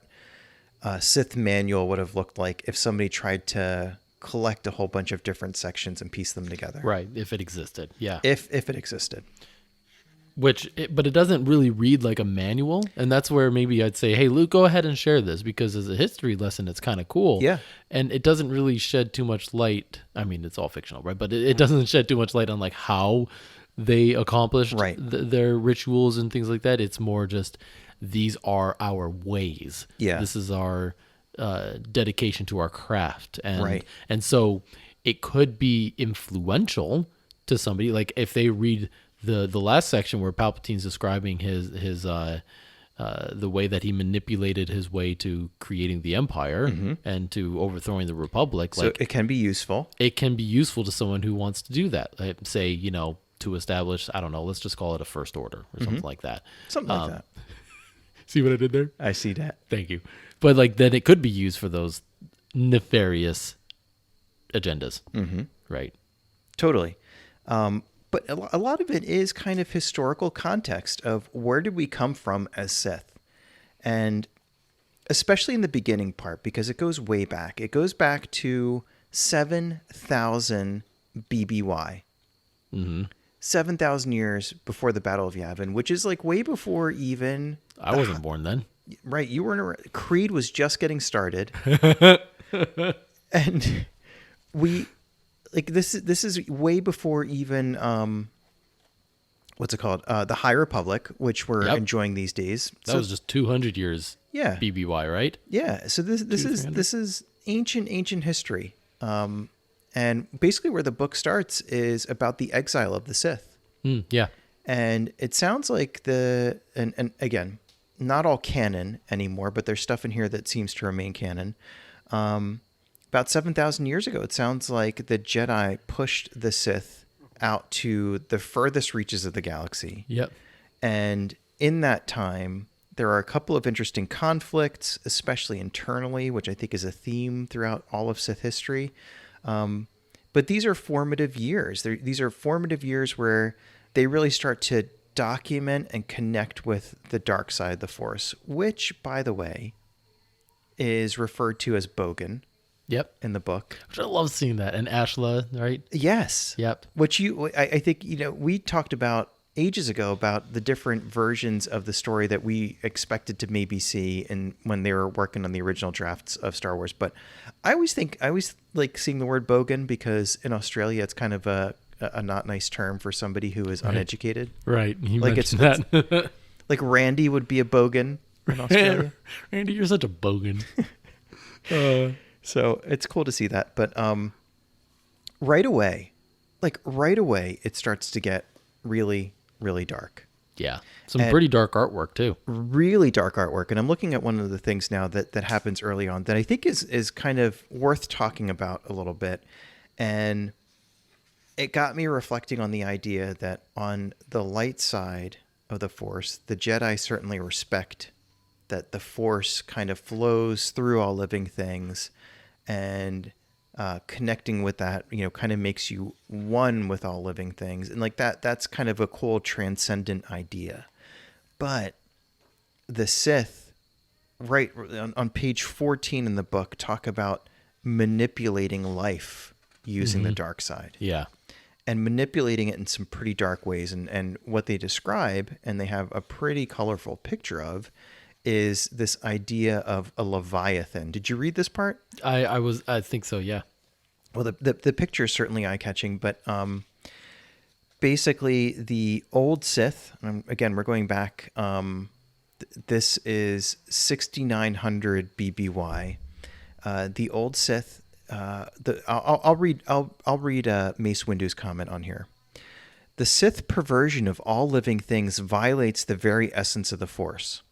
Speaker 1: Sith manual would have looked like if somebody tried to collect a whole bunch of different sections and piece them together.
Speaker 2: Right, if it existed. Yeah.
Speaker 1: If it existed.
Speaker 2: But it doesn't really read like a manual, and that's where maybe I'd say, hey, Luke, go ahead and share this, because as a history lesson, it's kind of cool.
Speaker 1: Yeah.
Speaker 2: And it doesn't really shed too much light. I mean, it's all fictional, right? But it doesn't shed too much light on like how they accomplished
Speaker 1: Right.
Speaker 2: their rituals and things like that. It's more just, these are our ways.
Speaker 1: Yeah.
Speaker 2: This is our dedication to our craft. And,
Speaker 1: Right.
Speaker 2: And so it could be influential to somebody. Like if they read the last section where Palpatine's describing his the way that he manipulated his way to creating the Empire and to overthrowing the Republic.
Speaker 1: So it can be useful.
Speaker 2: It can be useful to someone who wants to do that. Like, say, to establish, I don't know, let's just call it a first order or something like that.
Speaker 1: Something like that.
Speaker 2: See what I did there?
Speaker 1: I see that.
Speaker 2: Thank you. But like then it could be used for those nefarious agendas. Mm-hmm. Right.
Speaker 1: Totally. But a lot of it is kind of historical context of where did we come from as Sith? And especially in the beginning part, because it goes way back. It goes back to 7,000 BBY.
Speaker 2: Mm-hmm.
Speaker 1: 7,000 years before the Battle of Yavin, which is like way before even...
Speaker 2: I wasn't born then.
Speaker 1: Right. You weren't... Creed was just getting started. And we... Like this is way before even what's it called? The High Republic, which we're
Speaker 2: Yep.
Speaker 1: enjoying these days.
Speaker 2: That was just 200 years
Speaker 1: Yeah,
Speaker 2: BBY, right?
Speaker 1: yeah. So this is
Speaker 2: 300.
Speaker 1: this is ancient history. And basically where the book starts is about the exile of the Sith.
Speaker 2: Yeah.
Speaker 1: And it sounds like and again, not all canon anymore, but there's stuff in here that seems to remain canon. About 7,000 years ago, it sounds like the Jedi pushed the Sith out to the furthest reaches of the galaxy.
Speaker 2: Yep.
Speaker 1: And in that time, there are a couple of interesting conflicts, especially internally, which I think is a theme throughout all of Sith history. But these are formative years. These are formative years where they really start to document and connect with the dark side of the Force, which, by the way, is referred to as Bogan
Speaker 2: Yep.
Speaker 1: in the book.
Speaker 2: Which I love seeing that. And Ashla, right?
Speaker 1: Yes.
Speaker 2: Yep.
Speaker 1: Which I think, we talked about ages ago about the different versions of the story that we expected to maybe see when they were working on the original drafts of Star Wars. But I always like seeing the word bogan because in Australia, it's kind of a not nice term for somebody who is uneducated.
Speaker 2: Right. You
Speaker 1: Like
Speaker 2: mentioned that.
Speaker 1: Like Randy would be a bogan in Australia.
Speaker 2: Randy, you're such a bogan.
Speaker 1: So it's cool to see that. But right away, it starts to get really, really dark.
Speaker 2: Yeah. Some pretty dark artwork, too.
Speaker 1: Really dark artwork. And I'm looking at one of the things now that happens early on that I think is kind of worth talking about a little bit. And it got me reflecting on the idea that on the light side of the Force, the Jedi certainly respect that the Force kind of flows through all living things, and connecting with that, kind of makes you one with all living things. And like that's kind of a cool transcendent idea. But the Sith, right on page 14 in the book, talk about manipulating life using the dark side.
Speaker 2: Yeah.
Speaker 1: And manipulating it in some pretty dark ways. And what they describe, and they have a pretty colorful picture of, is this idea of a Leviathan. Did you read this part?
Speaker 2: I think so, yeah.
Speaker 1: Well, the picture is certainly eye-catching, but basically the Old Sith, again, we're going back, this is 6900 BBY. The Old Sith, I'll read Mace Windu's comment on here. The Sith perversion of all living things violates the very essence of the Force.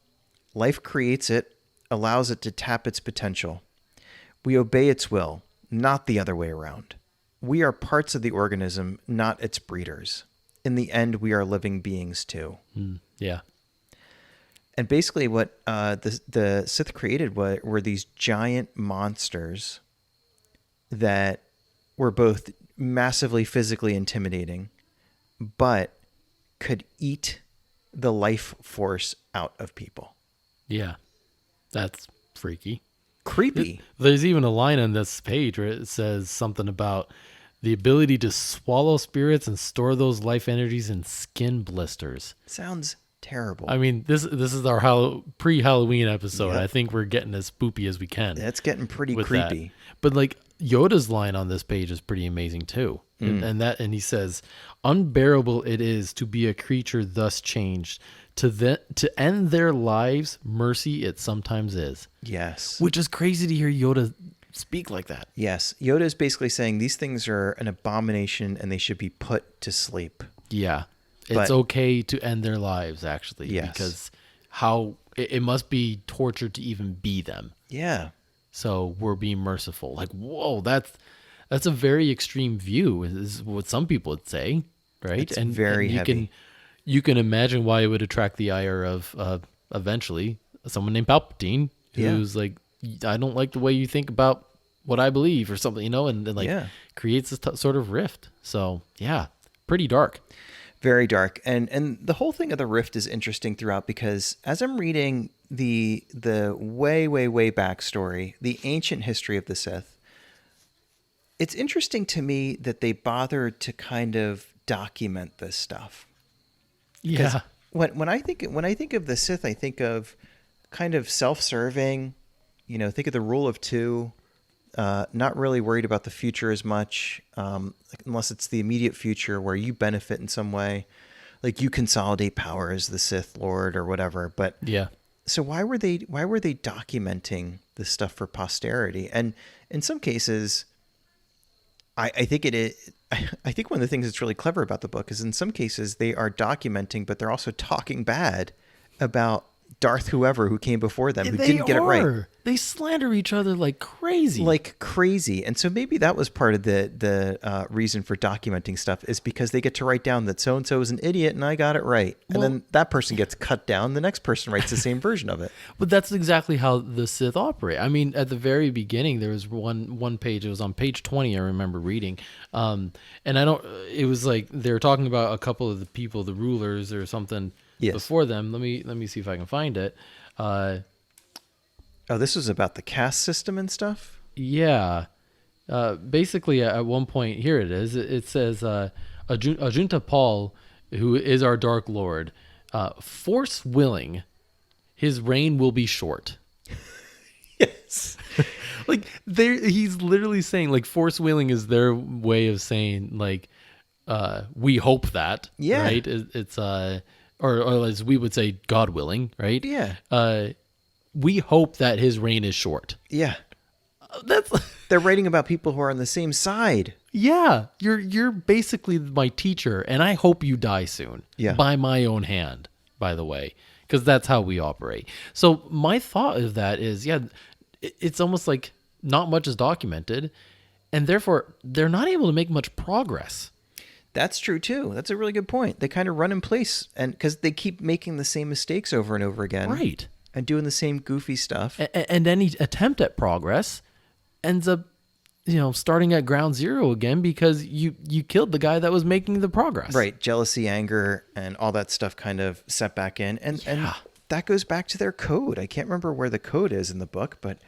Speaker 1: Life creates it, allows it to tap its potential. We obey its will, not the other way around. We are parts of the organism, not its breeders. In the end, we are living beings too.
Speaker 2: Yeah.
Speaker 1: And basically what the Sith created were these giant monsters that were both massively physically intimidating, but could eat the life force out of people.
Speaker 2: Yeah. That's freaky.
Speaker 1: Creepy.
Speaker 2: There's even a line on this page where it says something about the ability to swallow spirits and store those life energies in skin blisters.
Speaker 1: Sounds terrible.
Speaker 2: I mean, this is our pre-Halloween episode.
Speaker 1: Yep.
Speaker 2: I think we're getting as spoopy as we can.
Speaker 1: That's getting pretty
Speaker 2: with
Speaker 1: creepy.
Speaker 2: That. But like Yoda's line on this page is pretty amazing too. And he says, "Unbearable it is to be a creature thus changed. To end their lives, mercy it sometimes is."
Speaker 1: Yes.
Speaker 2: Which is crazy to hear Yoda speak like that.
Speaker 1: Yes. Yoda is basically saying these things are an abomination and they should be put to sleep.
Speaker 2: Yeah. It's okay to end their lives, actually.
Speaker 1: Yes.
Speaker 2: Because it must be torture to even be them.
Speaker 1: Yeah.
Speaker 2: So we're being merciful. Like, whoa, that's a very extreme view, is what some people would say, right?
Speaker 1: It's very heavy.
Speaker 2: You can imagine why it would attract the ire of eventually someone named Palpatine, who's like, I don't like the way you think about what I believe or something, and creates this sort of rift. So yeah, pretty dark.
Speaker 1: Very dark. And the whole thing of the rift is interesting throughout, because as I'm reading the way, way, way backstory, the ancient history of the Sith, it's interesting to me that they bothered to kind of document this stuff.
Speaker 2: Yeah.
Speaker 1: When I think of the Sith, I think of kind of self-serving, think of the rule of two, not really worried about the future as much, unless it's the immediate future where you benefit in some way. like you consolidate power as the Sith Lord or whatever. But
Speaker 2: Yeah.
Speaker 1: so why were they documenting this stuff for posterity? And in some cases, I think it is. I think one of the things that's really clever about the book is in some cases they are documenting, but they're also talking bad about Darth whoever who came before them who didn't get it right.
Speaker 2: They slander each other like crazy.
Speaker 1: Like crazy. And so maybe that was part of the reason for documenting stuff is because they get to write down that so-and-so is an idiot and I got it right. And then that person gets cut down. The next person writes the same version of it.
Speaker 2: But that's exactly how the Sith operate. I mean, at the very beginning, there was one page. It was on page 20, I remember reading. And it was like they were talking about a couple of the people, the rulers or something before them. Let me see if I can find it.
Speaker 1: This was about the caste system and stuff?
Speaker 2: Yeah. Basically, at one point, here it is. It says, Ajunta Paul, who is our Dark Lord, force willing, his reign will be short.
Speaker 1: Yes.
Speaker 2: Like, he's literally saying, like, force willing is their way of saying, like, we hope that.
Speaker 1: Yeah.
Speaker 2: Right? It's, or as we would say, God willing, right?
Speaker 1: Yeah.
Speaker 2: We hope that his reign is short.
Speaker 1: Yeah.
Speaker 2: That's
Speaker 1: They're writing about people who are on the same side.
Speaker 2: Yeah, you're basically my teacher, and I hope you die soon.
Speaker 1: Yeah.
Speaker 2: By my own hand, by the way, because that's how we operate. So my thought of that is, it's almost like not much is documented, and therefore they're not able to make much progress.
Speaker 1: That's true too. That's a really good point. They kind of run in place, and because they keep making the same mistakes over and over again,
Speaker 2: Right.
Speaker 1: And doing the same goofy stuff.
Speaker 2: And any attempt at progress ends up, starting at ground zero again because you killed the guy that was making the progress.
Speaker 1: Right. Jealousy, anger, and all that stuff kind of set back in. And that goes back to their code. I can't remember where the code is in the book, but...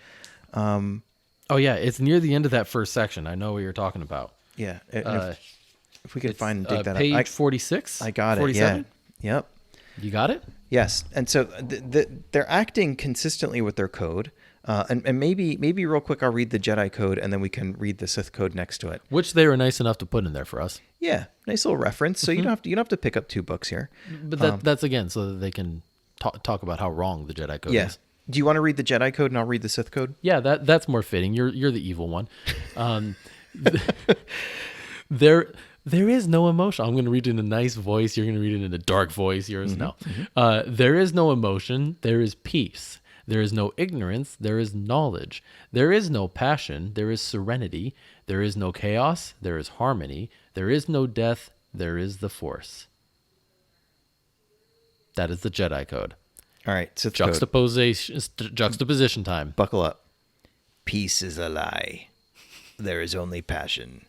Speaker 2: oh, yeah. It's near the end of that first section. I know what you're talking about.
Speaker 1: Yeah. If we could find and dig that
Speaker 2: page
Speaker 1: up.
Speaker 2: Page 46?
Speaker 1: I got
Speaker 2: 47?
Speaker 1: it, yeah. Yep.
Speaker 2: You got it?
Speaker 1: Yes. And so they're acting consistently with their code. And maybe real quick, I'll read the Jedi Code and then we can read the Sith Code next to it.
Speaker 2: Which they were nice enough to put in there for us.
Speaker 1: Yeah. Nice little reference. So you don't have to pick up 2 books here.
Speaker 2: But that's again so that they can talk about how wrong the Jedi Code is.
Speaker 1: Do you want to read the Jedi Code and I'll read the Sith Code?
Speaker 2: Yeah, that's more fitting. You're the evil one. There is no emotion. I'm going to read it in a nice voice. You're going to read it in a dark voice. Yours no. There is no emotion. There is peace. There is no ignorance. There is knowledge. There is no passion. There is serenity. There is no chaos. There is harmony. There is no death. There is the Force. That is the Jedi Code.
Speaker 1: All right. Sith
Speaker 2: Juxtaposition time.
Speaker 1: Buckle up. Peace is a lie. There is only passion.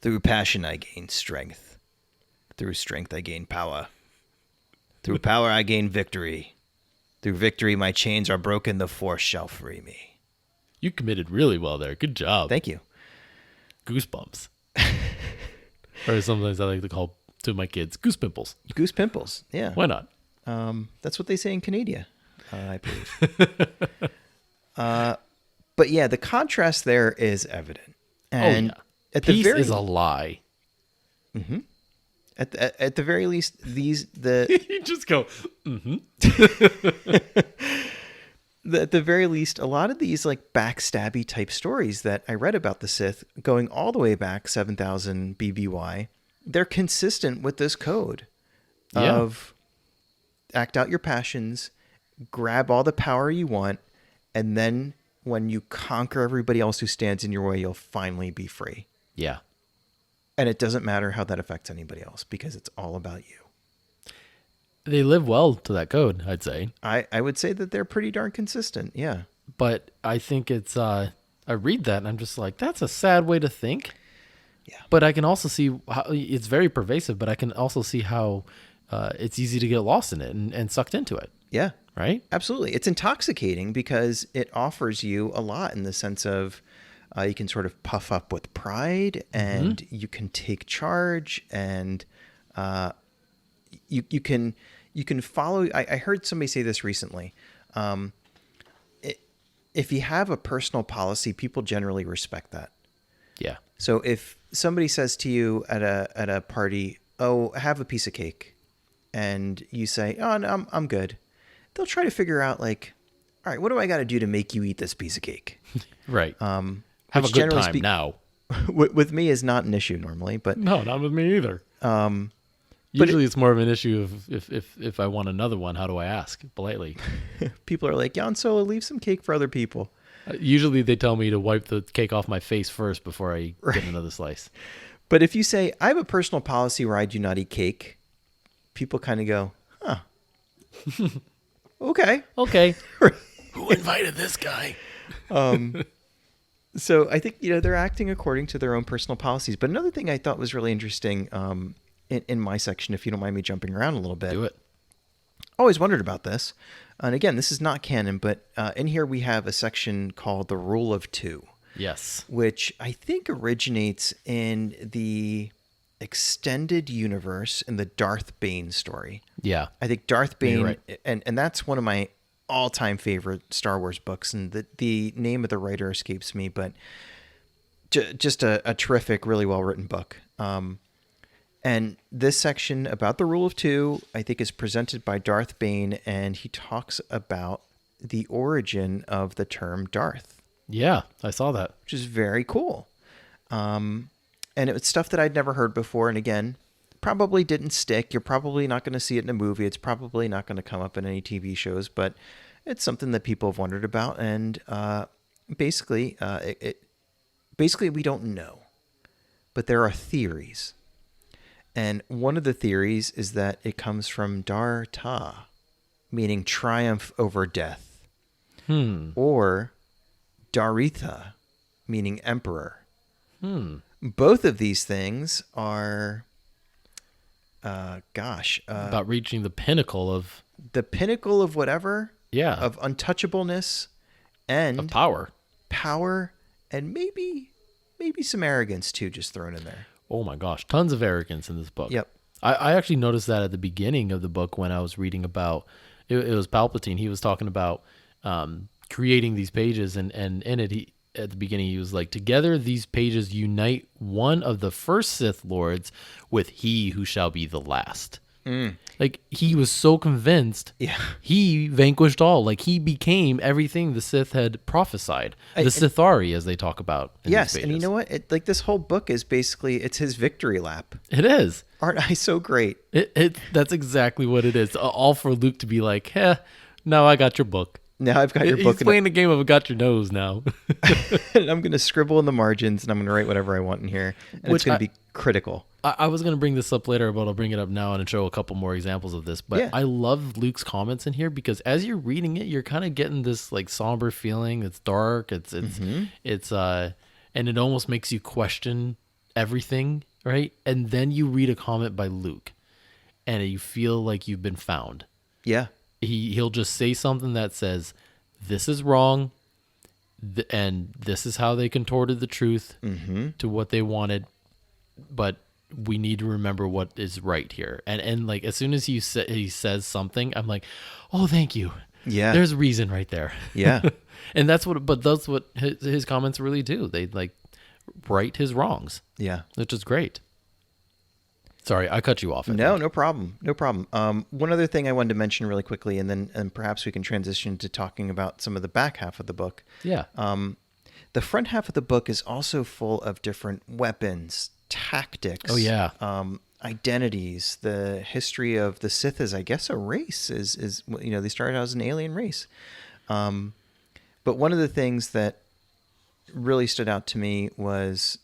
Speaker 1: Through passion I gain strength. Through strength I gain power. Through power I gain victory. Through victory my chains are broken. The Force shall free me.
Speaker 2: You committed really well there. Good job.
Speaker 1: Thank you.
Speaker 2: Goosebumps. Or sometimes I like to call to my kids goose pimples.
Speaker 1: Goose pimples. Yeah.
Speaker 2: Why not?
Speaker 1: That's what they say in Canada, I believe. But yeah, the contrast there is evident. And
Speaker 2: Peace is a lie.
Speaker 1: Mm-hmm. At the very least, you
Speaker 2: just go,
Speaker 1: At the very least, a lot of these like backstabby type stories that I read about the Sith going all the way back 7,000 BBY, they're consistent with this code of act out your passions, grab all the power you want, and then when you conquer everybody else who stands in your way, you'll finally be free.
Speaker 2: Yeah.
Speaker 1: And it doesn't matter how that affects anybody else because it's all about you.
Speaker 2: They live well to that code, I'd say.
Speaker 1: I would say that they're pretty darn consistent. Yeah.
Speaker 2: But I think it's, I read that and I'm just like, that's a sad way to think.
Speaker 1: Yeah.
Speaker 2: But I can also see how it's very pervasive, but I can also see how it's easy to get lost in it and sucked into it.
Speaker 1: Yeah.
Speaker 2: Right?
Speaker 1: Absolutely. It's intoxicating because it offers you a lot in the sense of you can sort of puff up with pride and you can take charge and you can follow. I heard somebody say this recently. If you have a personal policy, people generally respect that.
Speaker 2: Yeah.
Speaker 1: So if somebody says to you at a party, "Oh, have a piece of cake," and you say, "Oh, no, I'm good," they'll try to figure out like, all right, what do I got to do to make you eat this piece of cake?
Speaker 2: Right. Have a
Speaker 1: Which
Speaker 2: good
Speaker 1: generally
Speaker 2: time now.
Speaker 1: with me is not an issue normally, but
Speaker 2: No, not with me either. Usually it's more of an issue of if I want another one, how do I ask politely?
Speaker 1: people are like, Jan Solo, leave some cake for other people.
Speaker 2: Usually they tell me to wipe the cake off my face first before I get another slice.
Speaker 1: But if you say, I have a personal policy where I do not eat cake, people kind of go, huh. Okay.
Speaker 2: Okay. Who invited this guy?
Speaker 1: So I think, they're acting according to their own personal policies. But another thing I thought was really interesting in my section, if you don't mind me jumping around a little bit.
Speaker 2: Do it.
Speaker 1: Always wondered about this. And again, this is not canon, but in here we have a section called the Rule of Two.
Speaker 2: Yes.
Speaker 1: Which I think originates in the extended universe in the Darth Bane story.
Speaker 2: Yeah.
Speaker 1: I think Darth Bane,
Speaker 2: You're right.
Speaker 1: and that's one of my all-time favorite Star Wars books, and the name of the writer escapes me, but just a terrific, really well-written book. And this section about the Rule of Two, I think, is presented by Darth Bane, and he talks about the origin of the term Darth.
Speaker 2: Yeah, I saw that.
Speaker 1: Which is very cool. And it was stuff that I'd never heard before, and again, probably didn't stick. You're probably not going to see it in a movie. It's probably not going to come up in any TV shows, but it's something that people have wondered about, and basically we don't know. But there are theories. And one of the theories is that it comes from Dar-Ta, meaning triumph over death. Or Daritha, meaning emperor. Both of these things are,
Speaker 2: about reaching the pinnacle of
Speaker 1: whatever.
Speaker 2: Yeah.
Speaker 1: Of untouchableness and
Speaker 2: of power,
Speaker 1: and maybe some arrogance too, just thrown in there.
Speaker 2: Oh my gosh, tons of arrogance in this book.
Speaker 1: Yep.
Speaker 2: I actually noticed that at the beginning of the book when I was reading about it was Palpatine. He was talking about creating these pages, and in it, at the beginning, he was like, together these pages unite one of the first Sith Lords with he who shall be the last. Like, he was so convinced.
Speaker 1: Yeah.
Speaker 2: He vanquished all. Like, he became everything the Sith had prophesied. The Sithari, as they talk about in these pages.
Speaker 1: And you know what? This whole book is basically, it's his victory lap.
Speaker 2: It is.
Speaker 1: Aren't I so great?
Speaker 2: That's exactly what it is. All for Luke to be like, now I got your book.
Speaker 1: Now I've got your book.
Speaker 2: He's playing the game of got your nose now.
Speaker 1: And I'm going to scribble in the margins, and I'm going to write whatever I want in here. And it's going to be critical.
Speaker 2: I was going to bring this up later, but I'll bring it up now and show a couple more examples of this. But yeah. I love Luke's comments in here because as you're reading it, you're kind of getting this like somber feeling. It's dark. It's and it almost makes you question everything, right? And then you read a comment by Luke, and you feel like you've been found.
Speaker 1: Yeah.
Speaker 2: He'll just say something that says, "This is wrong, and this is how they contorted the truth to what they wanted, but we need to remember what is right here." And like as soon as he says something, I'm like, "Oh, thank you."
Speaker 1: Yeah,
Speaker 2: there's reason right there.
Speaker 1: Yeah,
Speaker 2: and that's what his comments really do. They like right his wrongs.
Speaker 1: Yeah,
Speaker 2: which is great. Sorry, I cut you off.
Speaker 1: No problem. One other thing I wanted to mention really quickly, and perhaps we can transition to talking about some of the back half of the book.
Speaker 2: Yeah.
Speaker 1: The front half of the book is also full of different weapons, tactics.
Speaker 2: Oh yeah.
Speaker 1: Identities. The history of the Sith is, I guess, a race. Is they started out as an alien race. But one of the things that really stood out to me was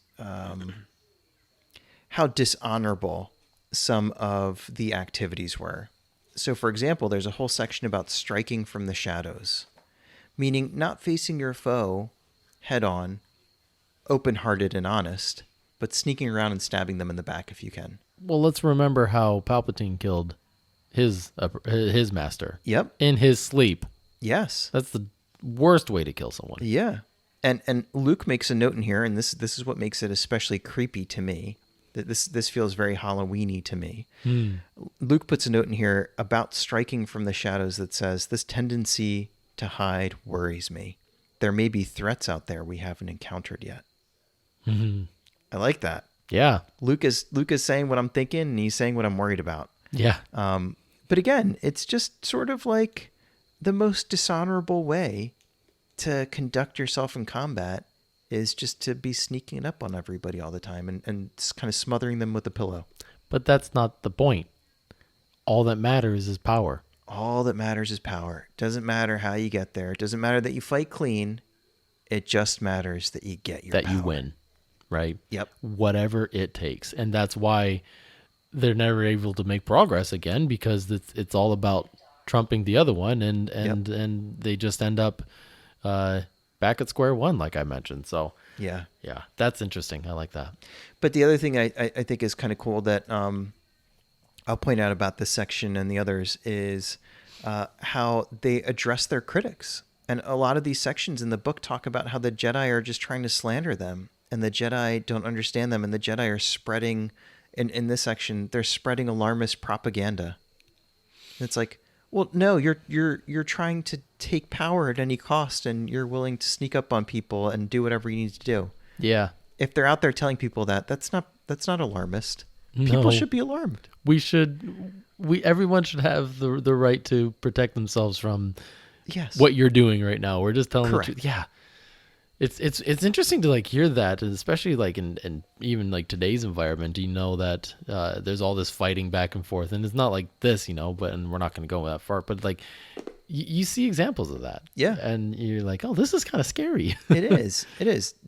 Speaker 1: how dishonorable some of the activities were. So, for example, there's a whole section about striking from the shadows, meaning not facing your foe head on, open-hearted and honest, but sneaking around and stabbing them in the back if you can.
Speaker 2: Well, let's remember how Palpatine killed his master.
Speaker 1: Yep.
Speaker 2: In his sleep.
Speaker 1: Yes.
Speaker 2: That's the worst way to kill someone.
Speaker 1: Yeah. And Luke makes a note in here, and this is what makes it especially creepy to me. This feels very Halloween-y to me. Luke puts a note in here about striking from the shadows that says, "This tendency to hide worries me. There may be threats out there we haven't encountered yet." I like that.
Speaker 2: Yeah.
Speaker 1: Luke is saying what I'm thinking, and he's saying what I'm worried about.
Speaker 2: Yeah.
Speaker 1: But again, it's just sort of like the most dishonorable way to conduct yourself in combat is just to be sneaking up on everybody all the time and kind of smothering them with a pillow.
Speaker 2: But that's not the point. All that matters is power.
Speaker 1: All that matters is power. It doesn't matter how you get there. It doesn't matter that you fight clean. It just matters that you get your power.
Speaker 2: You win, right?
Speaker 1: Yep.
Speaker 2: Whatever it takes. And that's why they're never able to make progress again, because it's all about trumping the other one, and they just end up back at square one, like I mentioned. So yeah, that's interesting. I like that.
Speaker 1: But the other thing I think is kind of cool that I'll point out about this section and the others is how they address their critics. And a lot of these sections in the book talk about how the Jedi are just trying to slander them, and the Jedi don't understand them, and the Jedi are spreading, in this section, they're spreading alarmist propaganda. And it's like, well, no, you're trying to take power at any cost, and you're willing to sneak up on people and do whatever you need to do.
Speaker 2: Yeah.
Speaker 1: If they're out there telling people that's not alarmist. People should be alarmed.
Speaker 2: Everyone should have the right to protect themselves from what you're doing right now. We're just telling the truth. Yeah. It's interesting to like hear that, especially like in even like today's environment. You know that there's all this fighting back and forth, and it's not like this, but and we're not going to go that far. But like you see examples of that, and you're like, oh, this is kind of scary.
Speaker 1: It is.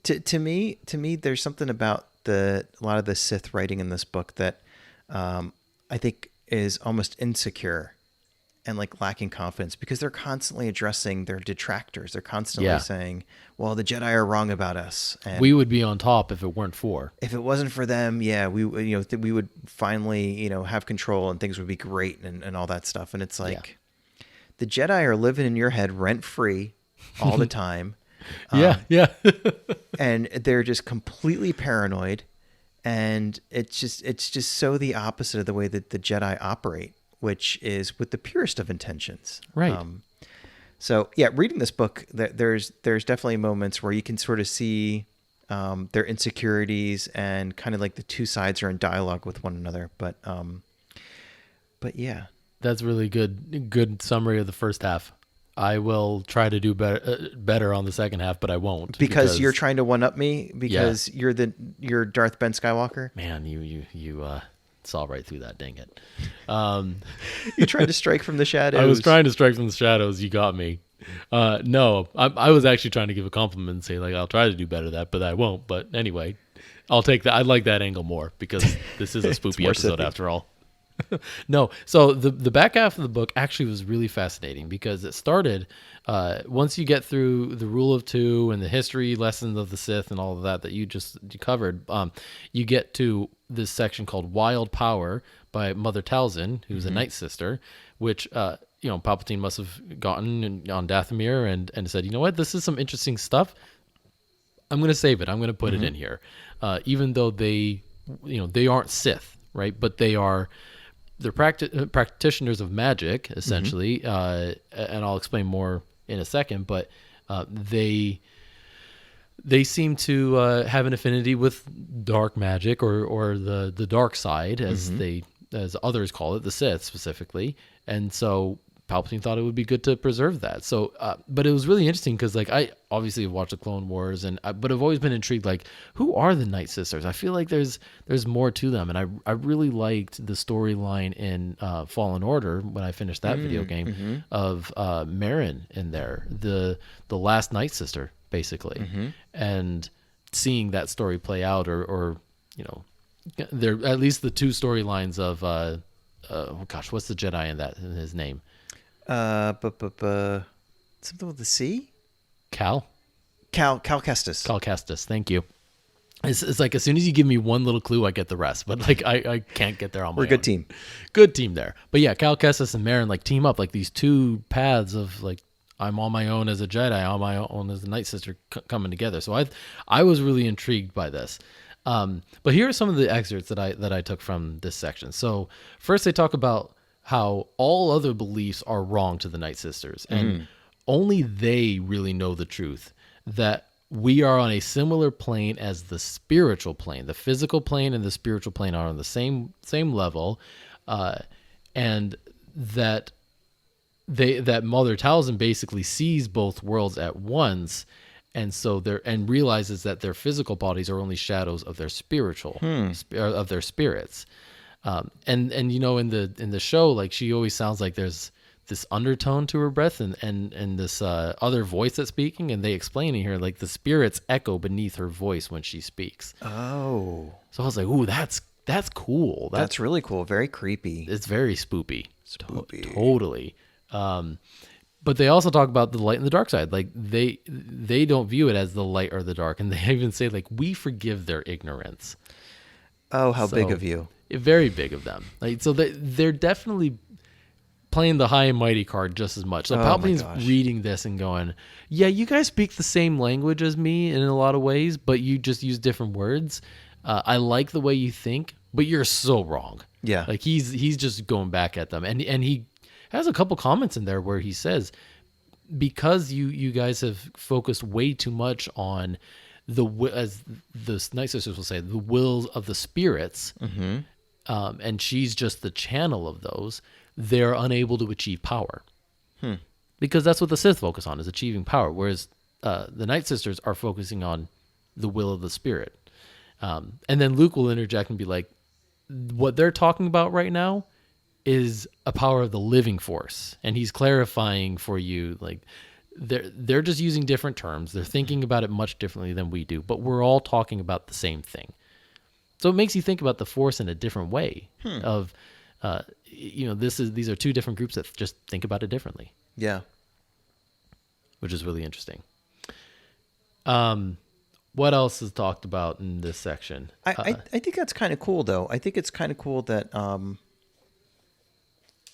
Speaker 1: To me, there's something about a lot of the Sith writing in this book that I think is almost insecure and like lacking confidence, because they're constantly addressing their detractors. They're constantly saying, well, the Jedi are wrong about us. And
Speaker 2: we would be on top if it weren't for.
Speaker 1: If it wasn't for them, we would finally, have control and things would be great and all that stuff. And it's like the Jedi are living in your head rent free all the time. And they're just completely paranoid. And it's just so the opposite of the way that the Jedi operate, which is with the purest of intentions.
Speaker 2: Right.
Speaker 1: So reading this book, there's definitely moments where you can sort of see their insecurities and kind of like the two sides are in dialogue with one another. But yeah,
Speaker 2: that's really good summary of the first half. I will try to do better on the second half, but I won't
Speaker 1: because you're trying to one up me because you're Darth Ben Skywalker.
Speaker 2: Man, you saw right through that. Dang it!
Speaker 1: You tried to strike from the shadows.
Speaker 2: I was trying to strike from the shadows. You got me. No, I was actually trying to give a compliment and say like I'll try to do better that, but I won't. But anyway, I'll take that. I like that angle more because this is a spoopy episode after all. No, so the back half of the book actually was really fascinating because it started once you get through the rule of two and the history lessons of the Sith and all of that you covered. You get to this section called Wild Power by Mother Talzin, who's a Night Sister, which Palpatine must have gotten on Dathomir and said, you know what, this is some interesting stuff. I'm going to save it. I'm going to put it in here, even though they aren't Sith, right? But they're practitioners of magic, essentially, and I'll explain more in a second. But they seem to have an affinity with dark magic or the dark side, as others call it, the Sith specifically. And so Palpatine thought it would be good to preserve that. So, but it was really interesting because, like, I obviously have watched the Clone Wars, but I've always been intrigued. Like, who are the Night Sisters? I feel like there's more to them, and I really liked the storyline in Fallen Order when I finished that video game of Merrin in there, the last Night Sister, basically, and seeing that story play out, or there at least the two storylines of what's the Jedi in his name?
Speaker 1: Something with the C?
Speaker 2: Cal
Speaker 1: Kestis.
Speaker 2: Cal Kestis, thank you. It's like as soon as you give me one little clue, I get the rest. But like I can't get there on my own.
Speaker 1: We're a good team.
Speaker 2: Good team there. But yeah, Cal Kestis and Merrin like team up, like these two paths of like I'm on my own as a Jedi, on my own as a Night Sister coming together. So I was really intrigued by this. But here are some of the excerpts that I took from this section. So first they talk about how all other beliefs are wrong to the Night Sisters, and only they really know the truth, that we are on a similar plane as the spiritual plane. The physical plane and the spiritual plane are on the same level, and that Mother Talzin basically sees both worlds at once, and so and realizes that their physical bodies are only shadows of their spiritual of their spirits. And in the show, like, she always sounds like there's this undertone to her breath and this other voice that's speaking, and they explain in here like the spirits echo beneath her voice when she speaks.
Speaker 1: Oh,
Speaker 2: so I was like, ooh, that's cool.
Speaker 1: That's really cool. Very creepy.
Speaker 2: It's very spoopy.
Speaker 1: Spoopy.
Speaker 2: Totally. But they also talk about the light and the dark side. Like they don't view it as the light or the dark, and they even say like, we forgive their ignorance.
Speaker 1: Oh, how big of you!
Speaker 2: Very big of them. Like, so they're definitely playing the high and mighty card just as much. So Palpatine's reading this and going, yeah, you guys speak the same language as me in a lot of ways, but you just use different words. I like the way you think, but you're so wrong.
Speaker 1: Yeah.
Speaker 2: Like he's just going back at them. And he has a couple comments in there where he says, because you guys have focused way too much on as the Night Sisters will say, the wills of the spirits, and she's just the channel of those, they're unable to achieve power. Because that's what the Sith focus on, is achieving power, whereas the Night Sisters are focusing on the will of the spirit. And then Luke will interject and be like, what they're talking about right now is a power of the living force. And he's clarifying for you, like, they're just using different terms. They're thinking about it much differently than we do, but we're all talking about the same thing. So it makes you think about the force in a different way of, these are two different groups that just think about it differently.
Speaker 1: Yeah.
Speaker 2: Which is really interesting. What else is talked about in this section?
Speaker 1: I think that's kind of cool, though. I think it's kind of cool that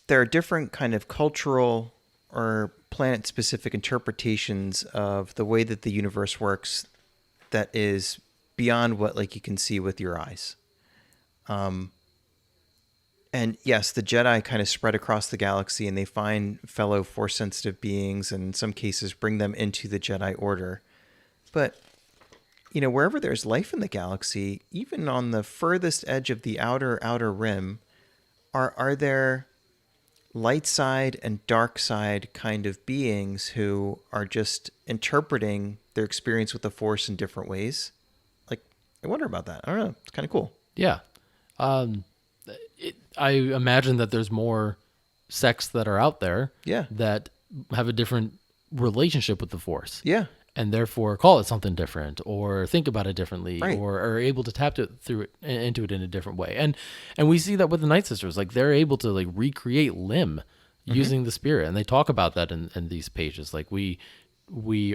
Speaker 1: there are different kind of cultural or planet-specific interpretations of the way that the universe works that is beyond what, like, you can see with your eyes. And yes, the Jedi kind of spread across the galaxy, and they find fellow Force-sensitive beings, and in some cases bring them into the Jedi Order. But wherever there's life in the galaxy, even on the furthest edge of the outer rim, are there light side and dark side kind of beings who are just interpreting their experience with the Force in different ways? Like, I wonder about that. I don't know. It's kind of cool.
Speaker 2: Yeah. I imagine that there's more sects that are out there that have a different relationship with the Force.
Speaker 1: Yeah.
Speaker 2: And therefore call it something different, or think about it differently,
Speaker 1: right,
Speaker 2: or are able to tap into it in a different way. And we see that with the Night Sisters, like, they're able to, like, recreate limb using the spirit. And they talk about that in these pages. Like, we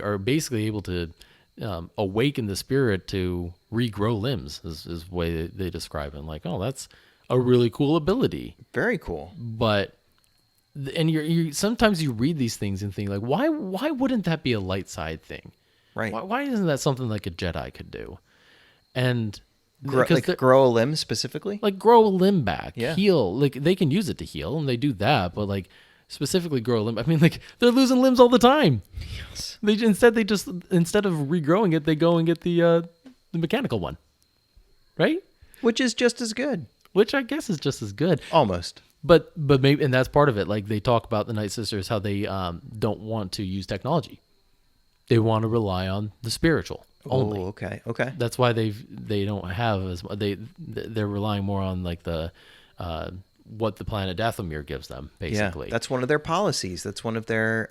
Speaker 2: are basically able to awaken the spirit to regrow limbs is the way they describe it. And like, oh, that's a really cool ability.
Speaker 1: Very cool.
Speaker 2: But you sometimes you read these things and think, like, why wouldn't that be a light side thing?
Speaker 1: Right.
Speaker 2: Why isn't that something like a Jedi could do? And
Speaker 1: grow a limb specifically?
Speaker 2: Like, grow a limb back,
Speaker 1: yeah,
Speaker 2: heal. Like, they can use it to heal, and they do that, but, like, specifically grow a limb. I mean, like, they're losing limbs all the time.
Speaker 1: Yes.
Speaker 2: Instead of regrowing it, they go and get the mechanical one. Right?
Speaker 1: Which is just as good.
Speaker 2: Which I guess is just as good.
Speaker 1: Almost.
Speaker 2: But maybe, and that's part of it. Like, they talk about the Night Sisters, how they don't want to use technology. They want to rely on the spiritual only.
Speaker 1: Oh, okay.
Speaker 2: That's why they don't have as they're relying more on, like, the what the planet Dathomir gives them, basically.
Speaker 1: Yeah, that's one of their policies. That's one of their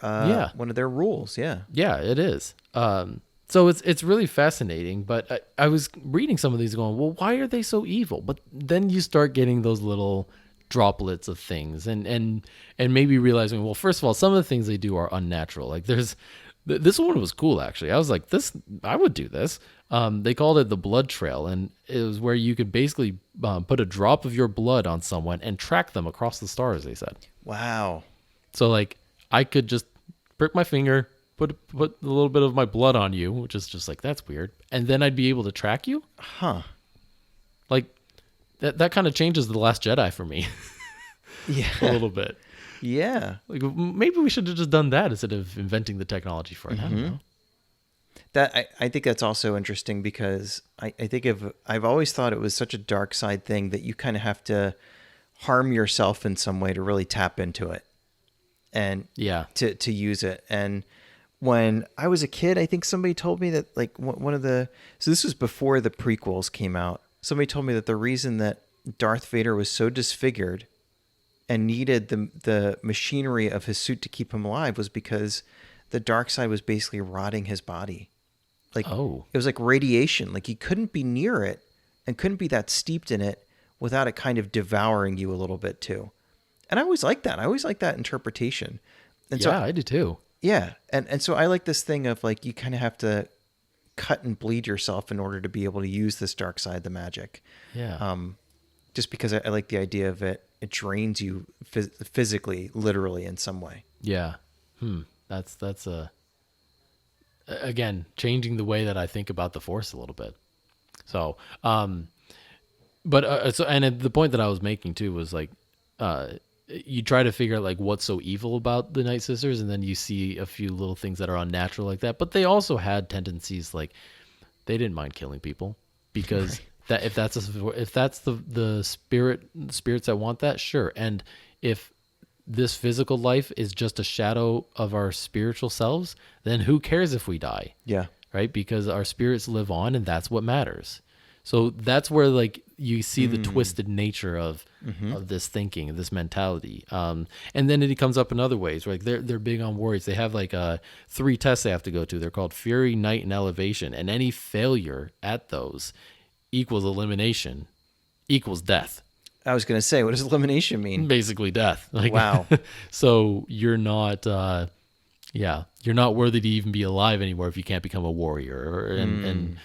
Speaker 1: one of their rules. Yeah.
Speaker 2: Yeah, it is. So it's really fascinating. But I was reading some of these going, well, why are they so evil? But then you start getting those little droplets of things and maybe realizing, well, first of all, some of the things they do are unnatural. Like, this one was cool, actually. I was like, I would do this. They called it the blood trail, and it was where you could basically put a drop of your blood on someone and track them across the stars, they said.
Speaker 1: Wow.
Speaker 2: So, like, I could just prick my finger, put a little bit of my blood on you, which is just like, that's weird, and then I'd be able to track you?
Speaker 1: Huh.
Speaker 2: Like, that kind of changes The Last Jedi for me.
Speaker 1: Yeah.
Speaker 2: A little bit.
Speaker 1: Yeah.
Speaker 2: Like, maybe we should have just done that instead of inventing the technology for it. I don't know.
Speaker 1: I think that's also interesting because I think I've always thought it was such a dark side thing that you kind of have to harm yourself in some way to really tap into it and
Speaker 2: Yeah.
Speaker 1: to use it. And when I was a kid, I think somebody told me that like so this was before the prequels came out. Somebody told me that the reason that Darth Vader was so disfigured and needed the machinery of his suit to keep him alive was because the dark side was basically rotting his body. Like,
Speaker 2: Oh.
Speaker 1: it was like radiation. Like, he couldn't be near it and couldn't be that steeped in it without it kind of devouring you a little bit too. And I always like that. I always like that interpretation. And
Speaker 2: Yeah, I do too.
Speaker 1: yeah. And so I like this thing of like, you kind of have to cut and bleed yourself in order to be able to use this dark side, the magic.
Speaker 2: Yeah.
Speaker 1: Just because I like the idea of it. It drains you physically, literally in some way.
Speaker 2: Yeah. That's again, changing the way that I think about the Force a little bit. So, and the point that I was making too was like, you try to figure out like what's so evil about the Night Sisters, and then you see a few little things that are unnatural like that. But they also had tendencies like they didn't mind killing people because that if that's the spirits that want that, sure. And if this physical life is just a shadow of our spiritual selves, then who cares if we die?
Speaker 1: Yeah.
Speaker 2: Right? Because our spirits live on, and that's what matters. So that's where like you see the twisted nature of this thinking, this mentality. And then it comes up in other ways. Like they're big on warriors. They have like 3 tests they have to go to. They're called Fury, Night, and Elevation. And any failure at those equals elimination, equals death.
Speaker 1: I was going to say, what does elimination mean?
Speaker 2: Basically death. Like,
Speaker 1: Wow.
Speaker 2: So you're not, you're not worthy to even be alive anymore if you can't become a warrior and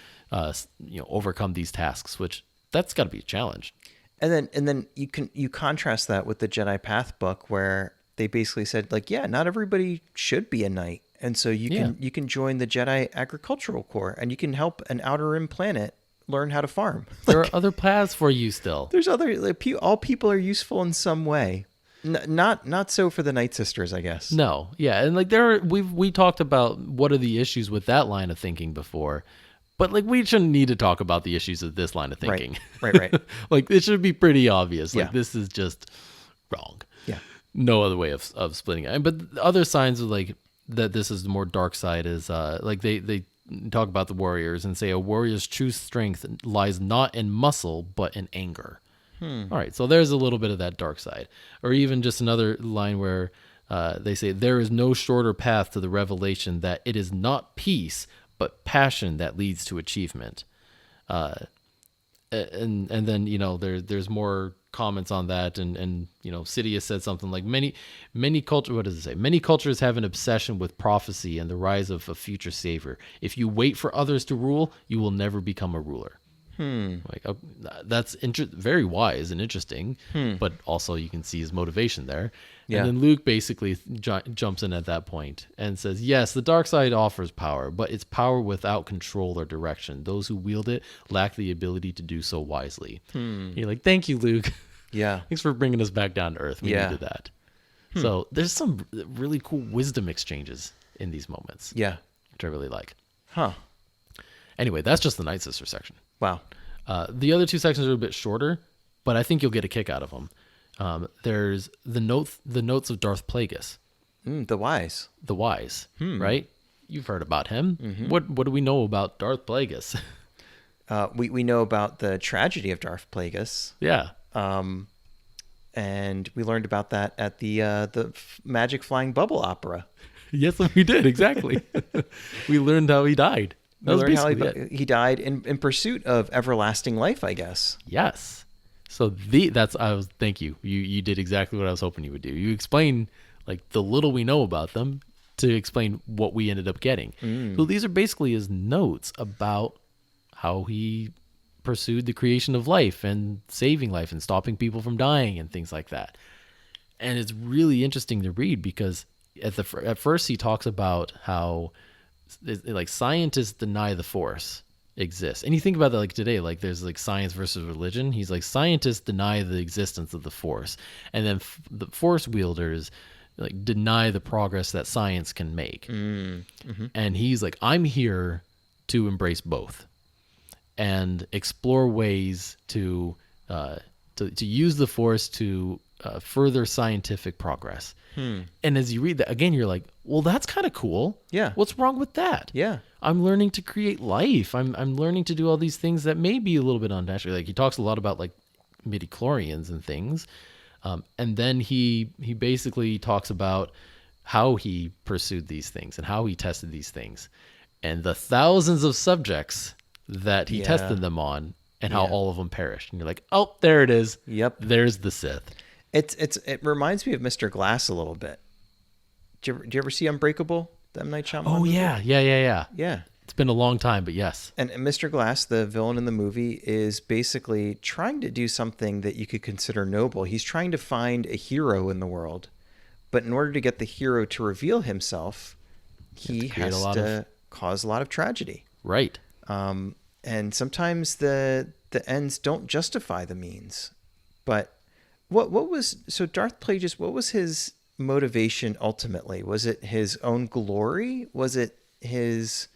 Speaker 2: overcome these tasks, which that's got to be a challenge.
Speaker 1: And then you contrast that with the Jedi Path book where they basically said like, yeah, not everybody should be a knight. And so you can join the Jedi Agricultural Corps and you can help an Outer Rim planet learn how to farm.
Speaker 2: There are other paths for you still.
Speaker 1: There's all people are useful in some way. Not so for the Night Sisters, I guess.
Speaker 2: No. Yeah. And like we talked about what are the issues with that line of thinking before, but like we shouldn't need to talk about the issues of this line of thinking.
Speaker 1: Right.
Speaker 2: Like it should be pretty obvious. Like
Speaker 1: Yeah.
Speaker 2: this is just wrong.
Speaker 1: Yeah.
Speaker 2: No other way of splitting it. But other signs of like that this is the more dark side is like they talk about the warriors and say a warrior's true strength lies not in muscle but in anger. All right, so there's a little bit of that dark side. Or even just another line where they say there is no shorter path to the revelation that it is not peace but passion that leads to achievement. And then there's more comments on that, and Sidious said something like many culture. What does it say? Many cultures have an obsession with prophecy and the rise of a future savior. If you wait for others to rule, you will never become a ruler. Like that's very wise and interesting, but also you can see his motivation there.
Speaker 1: Yeah.
Speaker 2: And then Luke basically jumps in at that point and says, yes, the dark side offers power, but it's power without control or direction. Those who wield it lack the ability to do so wisely. You're like, thank you, Luke.
Speaker 1: Yeah.
Speaker 2: Thanks for bringing us back down to earth. We
Speaker 1: Yeah.
Speaker 2: needed that. So there's some really cool wisdom exchanges in these moments,
Speaker 1: Yeah.
Speaker 2: which I really like.
Speaker 1: Huh.
Speaker 2: Anyway, that's just the Night Sister section.
Speaker 1: Wow.
Speaker 2: The other 2 sections are a bit shorter, but I think you'll get a kick out of them. There's the notes of Darth Plagueis,
Speaker 1: The wise.
Speaker 2: the wise, right? You've heard about him. What do we know about Darth Plagueis?
Speaker 1: We know about the tragedy of Darth Plagueis.
Speaker 2: Yeah.
Speaker 1: And we learned about that at the Magic Flying Bubble Opera.
Speaker 2: Yes, we did. Exactly. We learned how he died. That was
Speaker 1: We learned how
Speaker 2: basically it.
Speaker 1: he died in pursuit of everlasting life, I guess.
Speaker 2: Yes. So thank you. You did exactly what I was hoping you would do. You explain like the little we know about them to explain what we ended up getting. So these are basically his notes about how he pursued the creation of life and saving life and stopping people from dying and things like that. And it's really interesting to read because at first he talks about how like scientists deny the Force exists. And you think about that like today, like there's like science versus religion. He's like scientists deny the existence of the Force. And then the Force wielders like deny the progress that science can make. And he's like, I'm here to embrace both and explore ways to to use the Force to further scientific progress. And as you read that again, you're like, well, that's kind of cool.
Speaker 1: Yeah.
Speaker 2: What's wrong with that?
Speaker 1: Yeah.
Speaker 2: I'm learning to create life. I'm learning to do all these things that may be a little bit unnatural. Like he talks a lot about like midichlorians and things. And then he basically talks about how he pursued these things and how he tested these things and the thousands of subjects that he tested them on and how all of them perished. And you're like, oh, there it is.
Speaker 1: Yep.
Speaker 2: There's the Sith.
Speaker 1: It reminds me of Mr. Glass a little bit. Did you ever see Unbreakable? The M. Night Shyamalan movie?
Speaker 2: Yeah.
Speaker 1: Yeah.
Speaker 2: It's been a long time, but yes.
Speaker 1: And Mr. Glass, the villain in the movie, is basically trying to do something that you could consider noble. He's trying to find a hero in the world. But in order to get the hero to reveal himself, he has to cause a lot of tragedy.
Speaker 2: Right.
Speaker 1: And sometimes the ends don't justify the means. But what was Darth Plagueis? What was his motivation ultimately? Was it his own glory? Was it his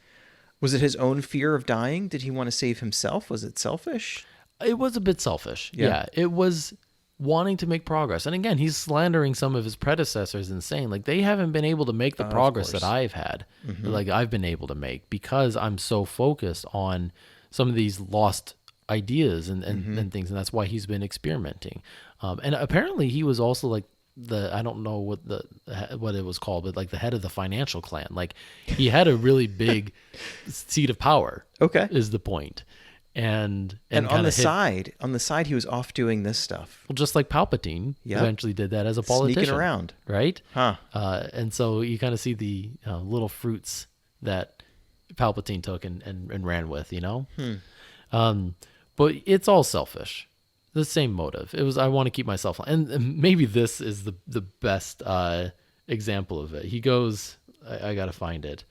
Speaker 1: own fear of dying? Did he want to save himself? Was it selfish?
Speaker 2: It was a bit selfish. Yeah. It was wanting to make progress. And again, he's slandering some of his predecessors and saying like they haven't been able to make the progress that I've had, like I've been able to make because I'm so focused on some of these lost ideas and things. And that's why he's been experimenting. And apparently he was also like I don't know what it was called, but like the head of the financial clan. Like he had a really big seat of power.
Speaker 1: Okay.
Speaker 2: Is the point. And
Speaker 1: on the side, he was off doing this stuff.
Speaker 2: Well, just like Palpatine eventually did that as a politician.
Speaker 1: Sneaking around.
Speaker 2: Right?
Speaker 1: Huh.
Speaker 2: And so you kind of see the little fruits that Palpatine took and ran with, you know? But it's all selfish. The same motive. It was, I want to keep myself on. And maybe this is the best example of it. He goes, I got to find it.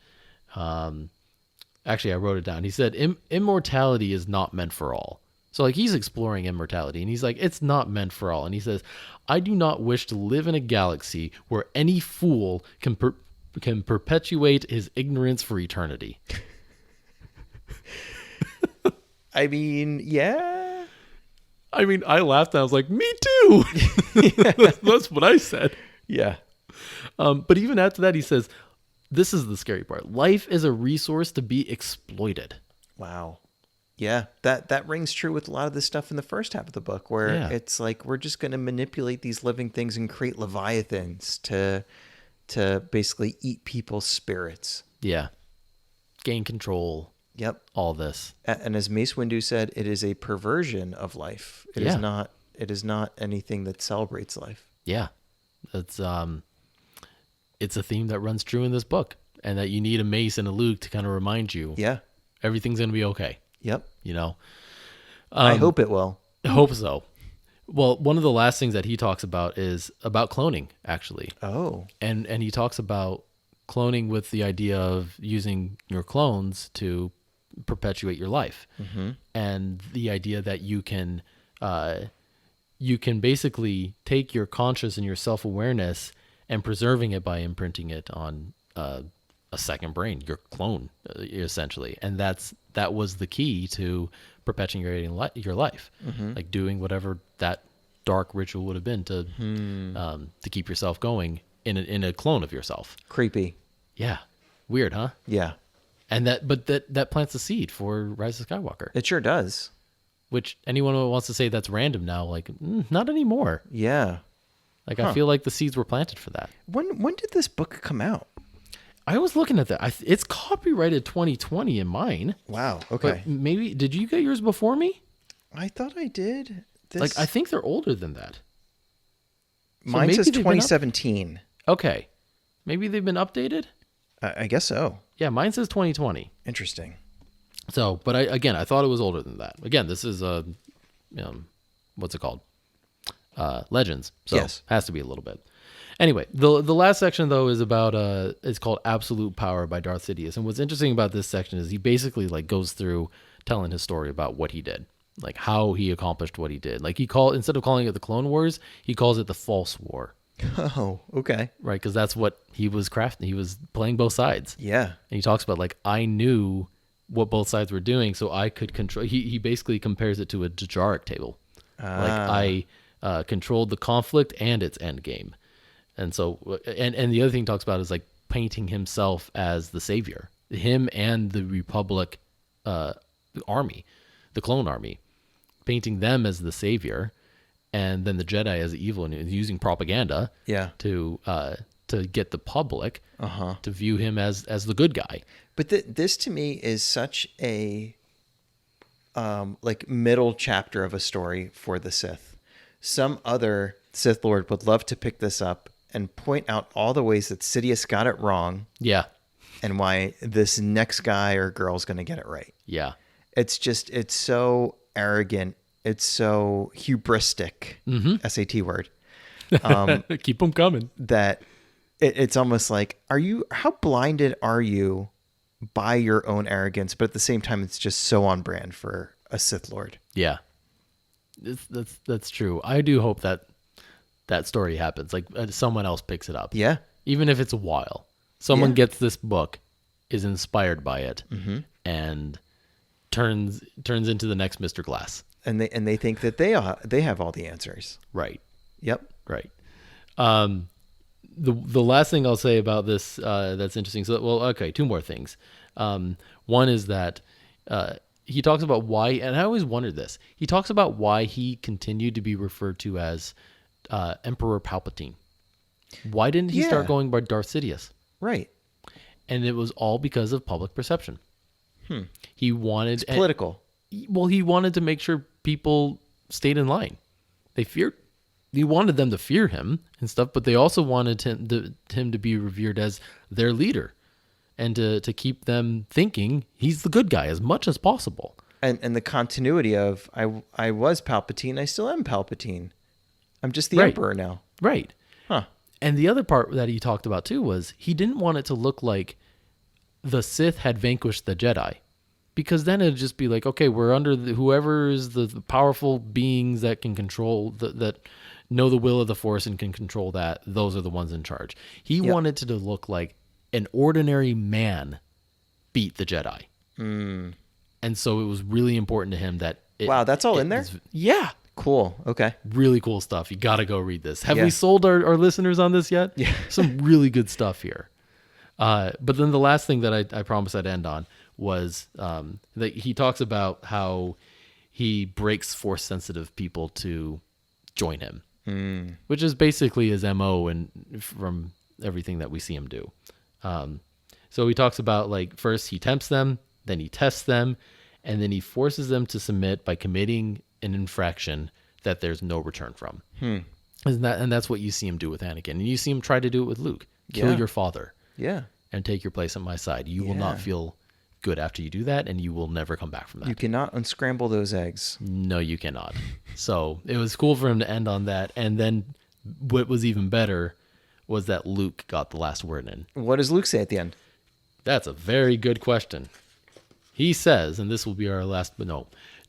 Speaker 2: Actually, I wrote it down. He said, immortality is not meant for all. So like he's exploring immortality and he's like, it's not meant for all. And he says, I do not wish to live in a galaxy where any fool can perpetuate his ignorance for eternity.
Speaker 1: I mean, yeah.
Speaker 2: I mean, I laughed and I was like, me too. That's what I said.
Speaker 1: Yeah.
Speaker 2: But even after that, he says, this is the scary part. Life is a resource to be exploited.
Speaker 1: Wow. Yeah, that rings true with a lot of the stuff in the first half of the book where it's like we're just going to manipulate these living things and create leviathans to basically eat people's spirits.
Speaker 2: Yeah. Gain control.
Speaker 1: Yep.
Speaker 2: All this. And
Speaker 1: as Mace Windu said, it is a perversion of life. It is not anything that celebrates life.
Speaker 2: Yeah. It's a theme that runs true in this book, and that you need a Mace and a Luke to kind of remind you.
Speaker 1: Yeah.
Speaker 2: Everything's going to be okay.
Speaker 1: Yep.
Speaker 2: You know.
Speaker 1: I hope it will.
Speaker 2: I hope so. Well, one of the last things that he talks about is about cloning, actually.
Speaker 1: Oh.
Speaker 2: And he talks about cloning with the idea of using your clones to perpetuate your life, and the idea that you can basically take your conscious and your self-awareness and preserving it by imprinting it on a second brain, your clone, essentially. And that was the key to perpetuating your life, like doing whatever that dark ritual would have been to keep yourself going in a clone of yourself.
Speaker 1: Creepy.
Speaker 2: Yeah. Weird, huh?
Speaker 1: Yeah.
Speaker 2: And that plants a seed for Rise of Skywalker.
Speaker 1: It sure does.
Speaker 2: Which anyone who wants to say that's random now, like, not anymore.
Speaker 1: Yeah.
Speaker 2: Like, I feel like the seeds were planted for that.
Speaker 1: When did this book come out?
Speaker 2: I was looking at that. It's copyrighted 2020 in mine.
Speaker 1: Wow. Okay.
Speaker 2: But maybe, did you get yours before me?
Speaker 1: I thought I did.
Speaker 2: Like, I think they're older than that.
Speaker 1: Mine says 2017.
Speaker 2: Okay. Maybe they've been updated?
Speaker 1: I guess so.
Speaker 2: Yeah, mine says 2020.
Speaker 1: Interesting.
Speaker 2: So, but I thought it was older than that. Again, this is what's it called? Legends. So
Speaker 1: yes.
Speaker 2: Has to be a little bit. Anyway, the last section though is about it's called Absolute Power by Darth Sidious. And what's interesting about this section is he basically like goes through telling his story about what he did, like how he accomplished what he did. Like instead of calling it the Clone Wars, he calls it the False War.
Speaker 1: Oh, okay.
Speaker 2: Right, because that's what he was crafting. He was playing both sides.
Speaker 1: Yeah.
Speaker 2: And he talks about like, I knew what both sides were doing, so I could control. He basically compares it to a Jajaric table. Like I controlled the conflict and its end game. And so, and the other thing he talks about is like painting himself as the savior, him and the Republic army, the clone army, painting them as the savior, and then the Jedi as the evil, and using propaganda to get the public to view him as the good guy.
Speaker 1: But this to me is such a like middle chapter of a story for the Sith. Some other Sith Lord would love to pick this up and point out all the ways that Sidious got it wrong.
Speaker 2: Yeah.
Speaker 1: And why this next guy or girl is going to get it right.
Speaker 2: Yeah.
Speaker 1: It's so arrogant. It's so hubristic. SAT word.
Speaker 2: Keep them coming.
Speaker 1: That it's almost like, how blinded are you by your own arrogance? But at the same time, it's just so on brand for a Sith Lord.
Speaker 2: Yeah. That's true. I do hope that story happens. Like someone else picks it up.
Speaker 1: Yeah.
Speaker 2: Even if it's a while. Someone gets this book, is inspired by it, and turns into the next Mr. Glass.
Speaker 1: And they think that they have all the answers.
Speaker 2: Right.
Speaker 1: Yep.
Speaker 2: Right. The last thing I'll say about this that's interesting. So, well, okay, two more things. One is that he talks about why, and I always wondered this. He talks about why he continued to be referred to as Emperor Palpatine. Why didn't he start going by Darth Sidious?
Speaker 1: Right.
Speaker 2: And it was all because of public perception. He wanted...
Speaker 1: It's political.
Speaker 2: Well, he wanted to make sure people stayed in line. He wanted them to fear him and stuff, but they also wanted him to be revered as their leader and to keep them thinking he's the good guy as much as possible.
Speaker 1: And the continuity of, I was Palpatine, I still am Palpatine. I'm just the Emperor now.
Speaker 2: Right.
Speaker 1: Huh.
Speaker 2: And the other part that he talked about too was he didn't want it to look like the Sith had vanquished the Jedi, because then it'd just be like, okay, we're under whoever is the powerful beings that can control that know the will of the Force and can control that. Those are the ones in charge. He wanted it to look like an ordinary man beat the Jedi. And so it was really important to him that
Speaker 1: wow, that's all in there?
Speaker 2: Yeah.
Speaker 1: Cool. Okay.
Speaker 2: Really cool stuff. You got to go read this. Have we sold our listeners on this yet?
Speaker 1: Yeah.
Speaker 2: Some really good stuff here. But then the last thing that I promised I'd end on was that he talks about how he breaks Force-sensitive people to join him, which is basically his MO and from everything that we see him do. So he talks about, like, first he tempts them, then he tests them, and then he forces them to submit by committing an infraction that there's no return from. And that's what you see him do with Anakin. And you see him try to do it with Luke. Kill your father.
Speaker 1: Yeah.
Speaker 2: And take your place at my side. You will not feel good after you do that, and you will never come back from that.
Speaker 1: You cannot unscramble those eggs.
Speaker 2: No, you cannot. So it was cool for him to end on that. And then what was even better was that Luke got the last word in.
Speaker 1: What does Luke say at the end?
Speaker 2: That's a very good question. He says, and this will be our last, but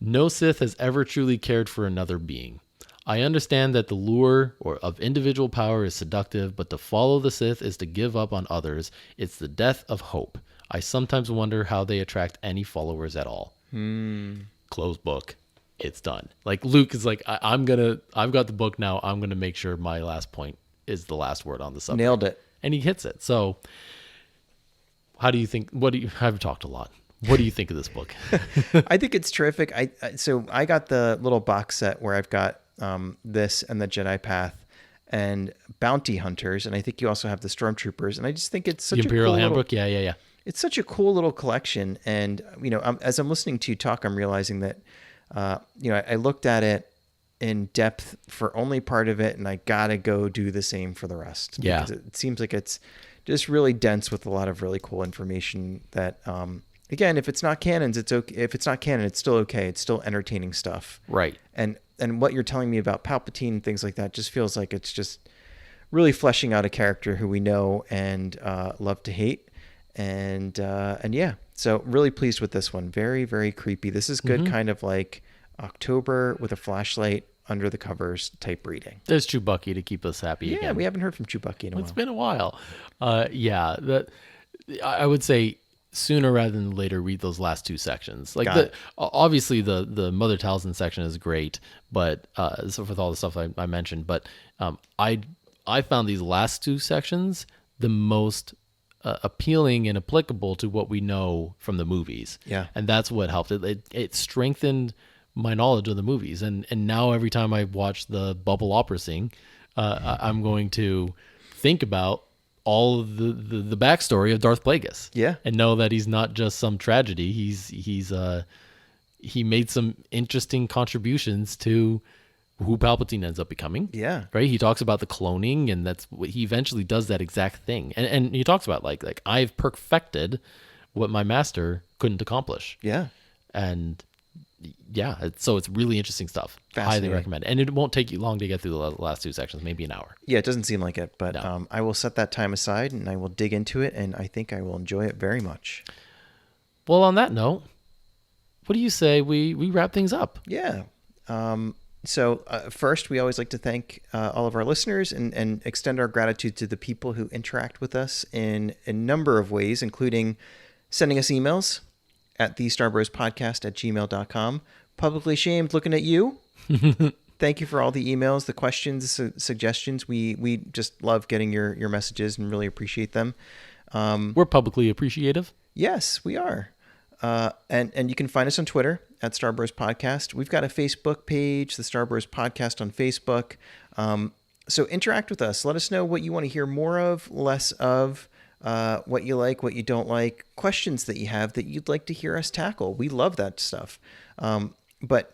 Speaker 2: no Sith has ever truly cared for another being. I understand that the lure of individual power is seductive, but to follow the Sith is to give up on others. It's the death of hope. I sometimes wonder how they attract any followers at all. Close book. It's done. Like Luke is like, I've got the book now. I'm going to make sure my last point is the last word on the subject.
Speaker 1: Nailed it.
Speaker 2: And he hits it. So how do you think, I've talked a lot. What do you think of this book?
Speaker 1: I think it's terrific. So I got the little box set where I've got this and the Jedi Path and Bounty Hunters, and I think you also have the Stormtroopers. And I just think it's such
Speaker 2: the Imperial
Speaker 1: a cool
Speaker 2: Handbook. Yeah.
Speaker 1: It's such a cool little collection. And as I'm listening to you talk, I'm realizing that I looked at it in depth for only part of it, and I gotta go do the same for the rest.
Speaker 2: Yeah,
Speaker 1: because it seems like it's just really dense with a lot of really cool information that. Again, if it's not canon, it's okay. If it's not canon, it's still okay. It's still entertaining stuff.
Speaker 2: Right.
Speaker 1: And what you're telling me about Palpatine and things like that just feels like it's just really fleshing out a character who we know and love to hate. And yeah, so really pleased with this one. Very, very creepy. This is good kind of like October with a flashlight under the covers type reading.
Speaker 2: There's Chewbacca to keep us happy again.
Speaker 1: Yeah, we haven't heard from Chewbacca in a while.
Speaker 2: It's been a while. I would say sooner rather than later read those last two sections. Like
Speaker 1: Got it.
Speaker 2: obviously the Mother Talzin section is great, but so with all the stuff I mentioned, but I found these last two sections the most appealing and applicable to what we know from the movies.
Speaker 1: Yeah.
Speaker 2: And that's what helped. It strengthened my knowledge of the movies. And now every time I watch the Bubble Opera Sing, I'm going to think about all of the backstory of Darth Plagueis.
Speaker 1: Yeah.
Speaker 2: And know that he's not just some tragedy. He made some interesting contributions to who Palpatine ends up becoming.
Speaker 1: Yeah.
Speaker 2: Right. He talks about the cloning, and that's what he eventually does, that exact thing. And he talks about like I've perfected what my master couldn't accomplish.
Speaker 1: Yeah.
Speaker 2: And yeah, so it's really interesting stuff. Highly
Speaker 1: Fascinating.
Speaker 2: recommend. And it won't take you long to get through the last two sections, maybe an hour.
Speaker 1: Yeah, it doesn't seem like it, but
Speaker 2: No.
Speaker 1: I will set that time aside and I will dig into it, and I think I will enjoy it very much.
Speaker 2: Well, on that note, what do you say we wrap things up?
Speaker 1: Yeah. So first, we always like to thank all of our listeners and extend our gratitude to the people who interact with us in a number of ways, including sending us emails at thestarburspodcast@gmail.com. Publicly Shamed, looking at you. Thank you for all the emails, the questions, suggestions. We just love getting your messages and really appreciate them.
Speaker 2: We're publicly appreciative.
Speaker 1: Yes, we are. And you can find us on Twitter at Starburst Podcast. We've got a Facebook page, the Starburst Podcast on Facebook. So interact with us. Let us know what you want to hear more of, less of, what you like, what you don't like, questions that you have that you'd like to hear us tackle. We love that stuff. But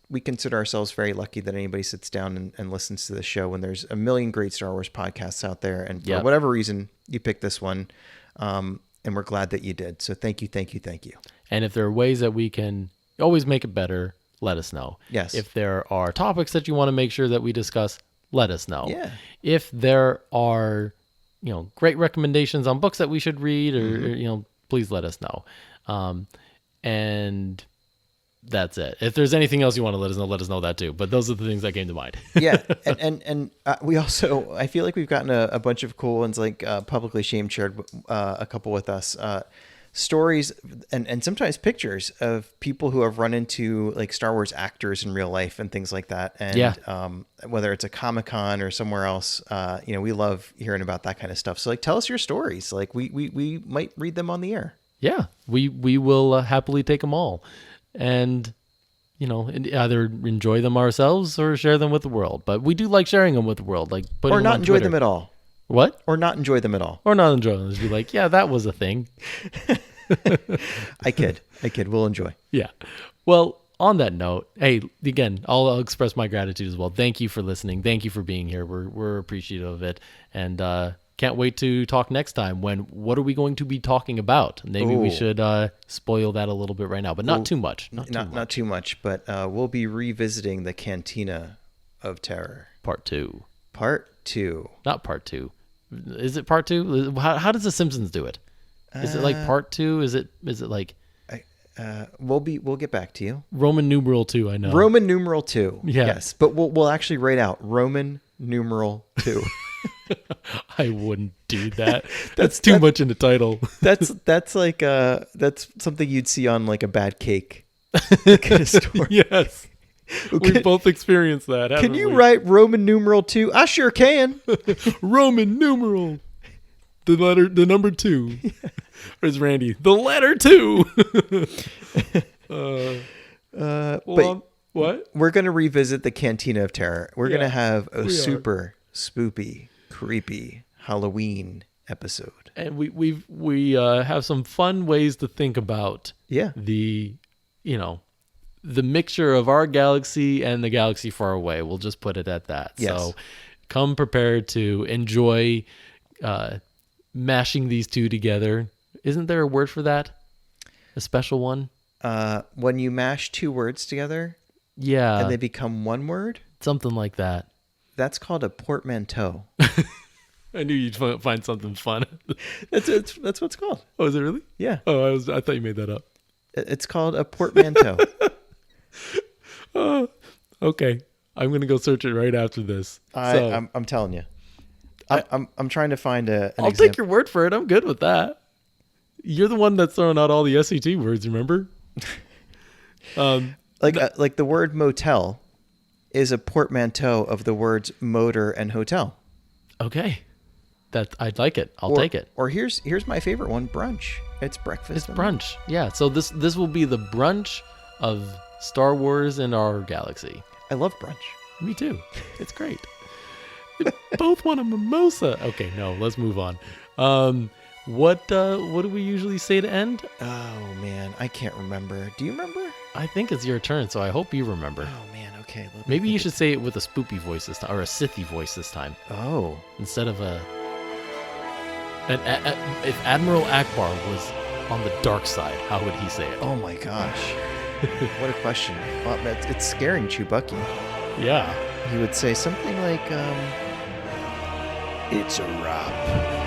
Speaker 1: we consider ourselves very lucky that anybody sits down and listens to the show when there's a million great Star Wars podcasts out there. And for whatever reason, you picked this one. And we're glad that you did. So thank you, thank you, thank you.
Speaker 2: And if there are ways that we can always make it better, let us know.
Speaker 1: Yes.
Speaker 2: If there are topics that you want to make sure that we discuss, let us know.
Speaker 1: Yeah.
Speaker 2: If there are, great recommendations on books that we should read, or please let us know. And that's it. If there's anything else you want to let us know that too. But those are the things that came to mind.
Speaker 1: Yeah. And we also, I feel like we've gotten a bunch of cool ones, like Publicly Shamed shared a couple with us, stories and sometimes pictures of people who have run into like Star Wars actors in real life and things like that. And whether it's a Comic-Con or somewhere else, we love hearing about that kind of stuff. So like, tell us your stories. Like we might read them on the air.
Speaker 2: Yeah, we will happily take them all. And, either enjoy them ourselves or share them with the world. But we do like sharing them with the world. Like,
Speaker 1: or not enjoy them at all.
Speaker 2: What?
Speaker 1: Or not enjoy them at all.
Speaker 2: Or not enjoy them. Just be like, yeah, that was a thing.
Speaker 1: I kid. We'll enjoy.
Speaker 2: Yeah. Well, on that note, hey, again, I'll express my gratitude as well. Thank you for listening. Thank you for being here. We're appreciative of it. And can't wait to talk next time. What are we going to be talking about? Maybe we should spoil that a little bit right now, but not too much.
Speaker 1: Not too much, but we'll be revisiting the Cantina of Terror.
Speaker 2: Part 2.
Speaker 1: Part 2.
Speaker 2: Not part 2. Is it part 2? How does The Simpsons do it? Is it like part 2? Is it like...
Speaker 1: We'll get back to you.
Speaker 2: Roman numeral 2, I know.
Speaker 1: Roman numeral 2.
Speaker 2: Yeah.
Speaker 1: Yes, but we'll actually write out Roman numeral 2.
Speaker 2: I wouldn't do that. That's too much in the title.
Speaker 1: That's like that's something you'd see on like a bad cake kind of story.
Speaker 2: Yes. We both experienced that.
Speaker 1: Can you write Roman numeral 2? I sure can.
Speaker 2: Roman numeral. The number 2. Yeah. Where's Randy? The letter 2.
Speaker 1: But what? We're going to revisit the Cantina of Terror. We're going to have a super spoopy, creepy Halloween episode.
Speaker 2: And we have some fun ways to think about the mixture of our galaxy and the galaxy far away. We'll just put it at that. Yes. So come prepared to enjoy mashing these two together. Isn't there a word for that? A special one?
Speaker 1: When you mash two words together,
Speaker 2: and
Speaker 1: they become one word,
Speaker 2: something like that.
Speaker 1: That's called a portmanteau.
Speaker 2: I knew you'd find something fun.
Speaker 1: That's what it's called.
Speaker 2: Oh, is it really?
Speaker 1: Yeah.
Speaker 2: Oh, I thought you made that up.
Speaker 1: It's called a portmanteau.
Speaker 2: Okay. I'm gonna go search it right after this.
Speaker 1: I'm telling you. I'm trying to find an
Speaker 2: I'll take your word for it. I'm good with that. You're the one that's throwing out all the SAT words, remember?
Speaker 1: Like the word motel is a portmanteau of the words motor and hotel.
Speaker 2: Okay. I'd like it. I'll take it.
Speaker 1: Or here's my favorite one, brunch. It's breakfast.
Speaker 2: It's brunch. Yeah. So this will be the brunch of Star Wars and our galaxy.
Speaker 1: I love brunch.
Speaker 2: Me too. It's great. We both want a mimosa. Okay, no, let's move on. What do we usually say to end?
Speaker 1: Oh man, I can't remember. Do you remember?
Speaker 2: I think it's your turn, so I hope you remember.
Speaker 1: Oh man, okay.
Speaker 2: Maybe you should say it with a spoopy voice this time, or a Sithy voice this time.
Speaker 1: Oh.
Speaker 2: Instead of if Admiral Akbar was on the dark side, how would he say it?
Speaker 1: Oh my gosh. What a question. Well, it's scaring Chewbacca.
Speaker 2: Yeah.
Speaker 1: He would say something like, "It's a wrap."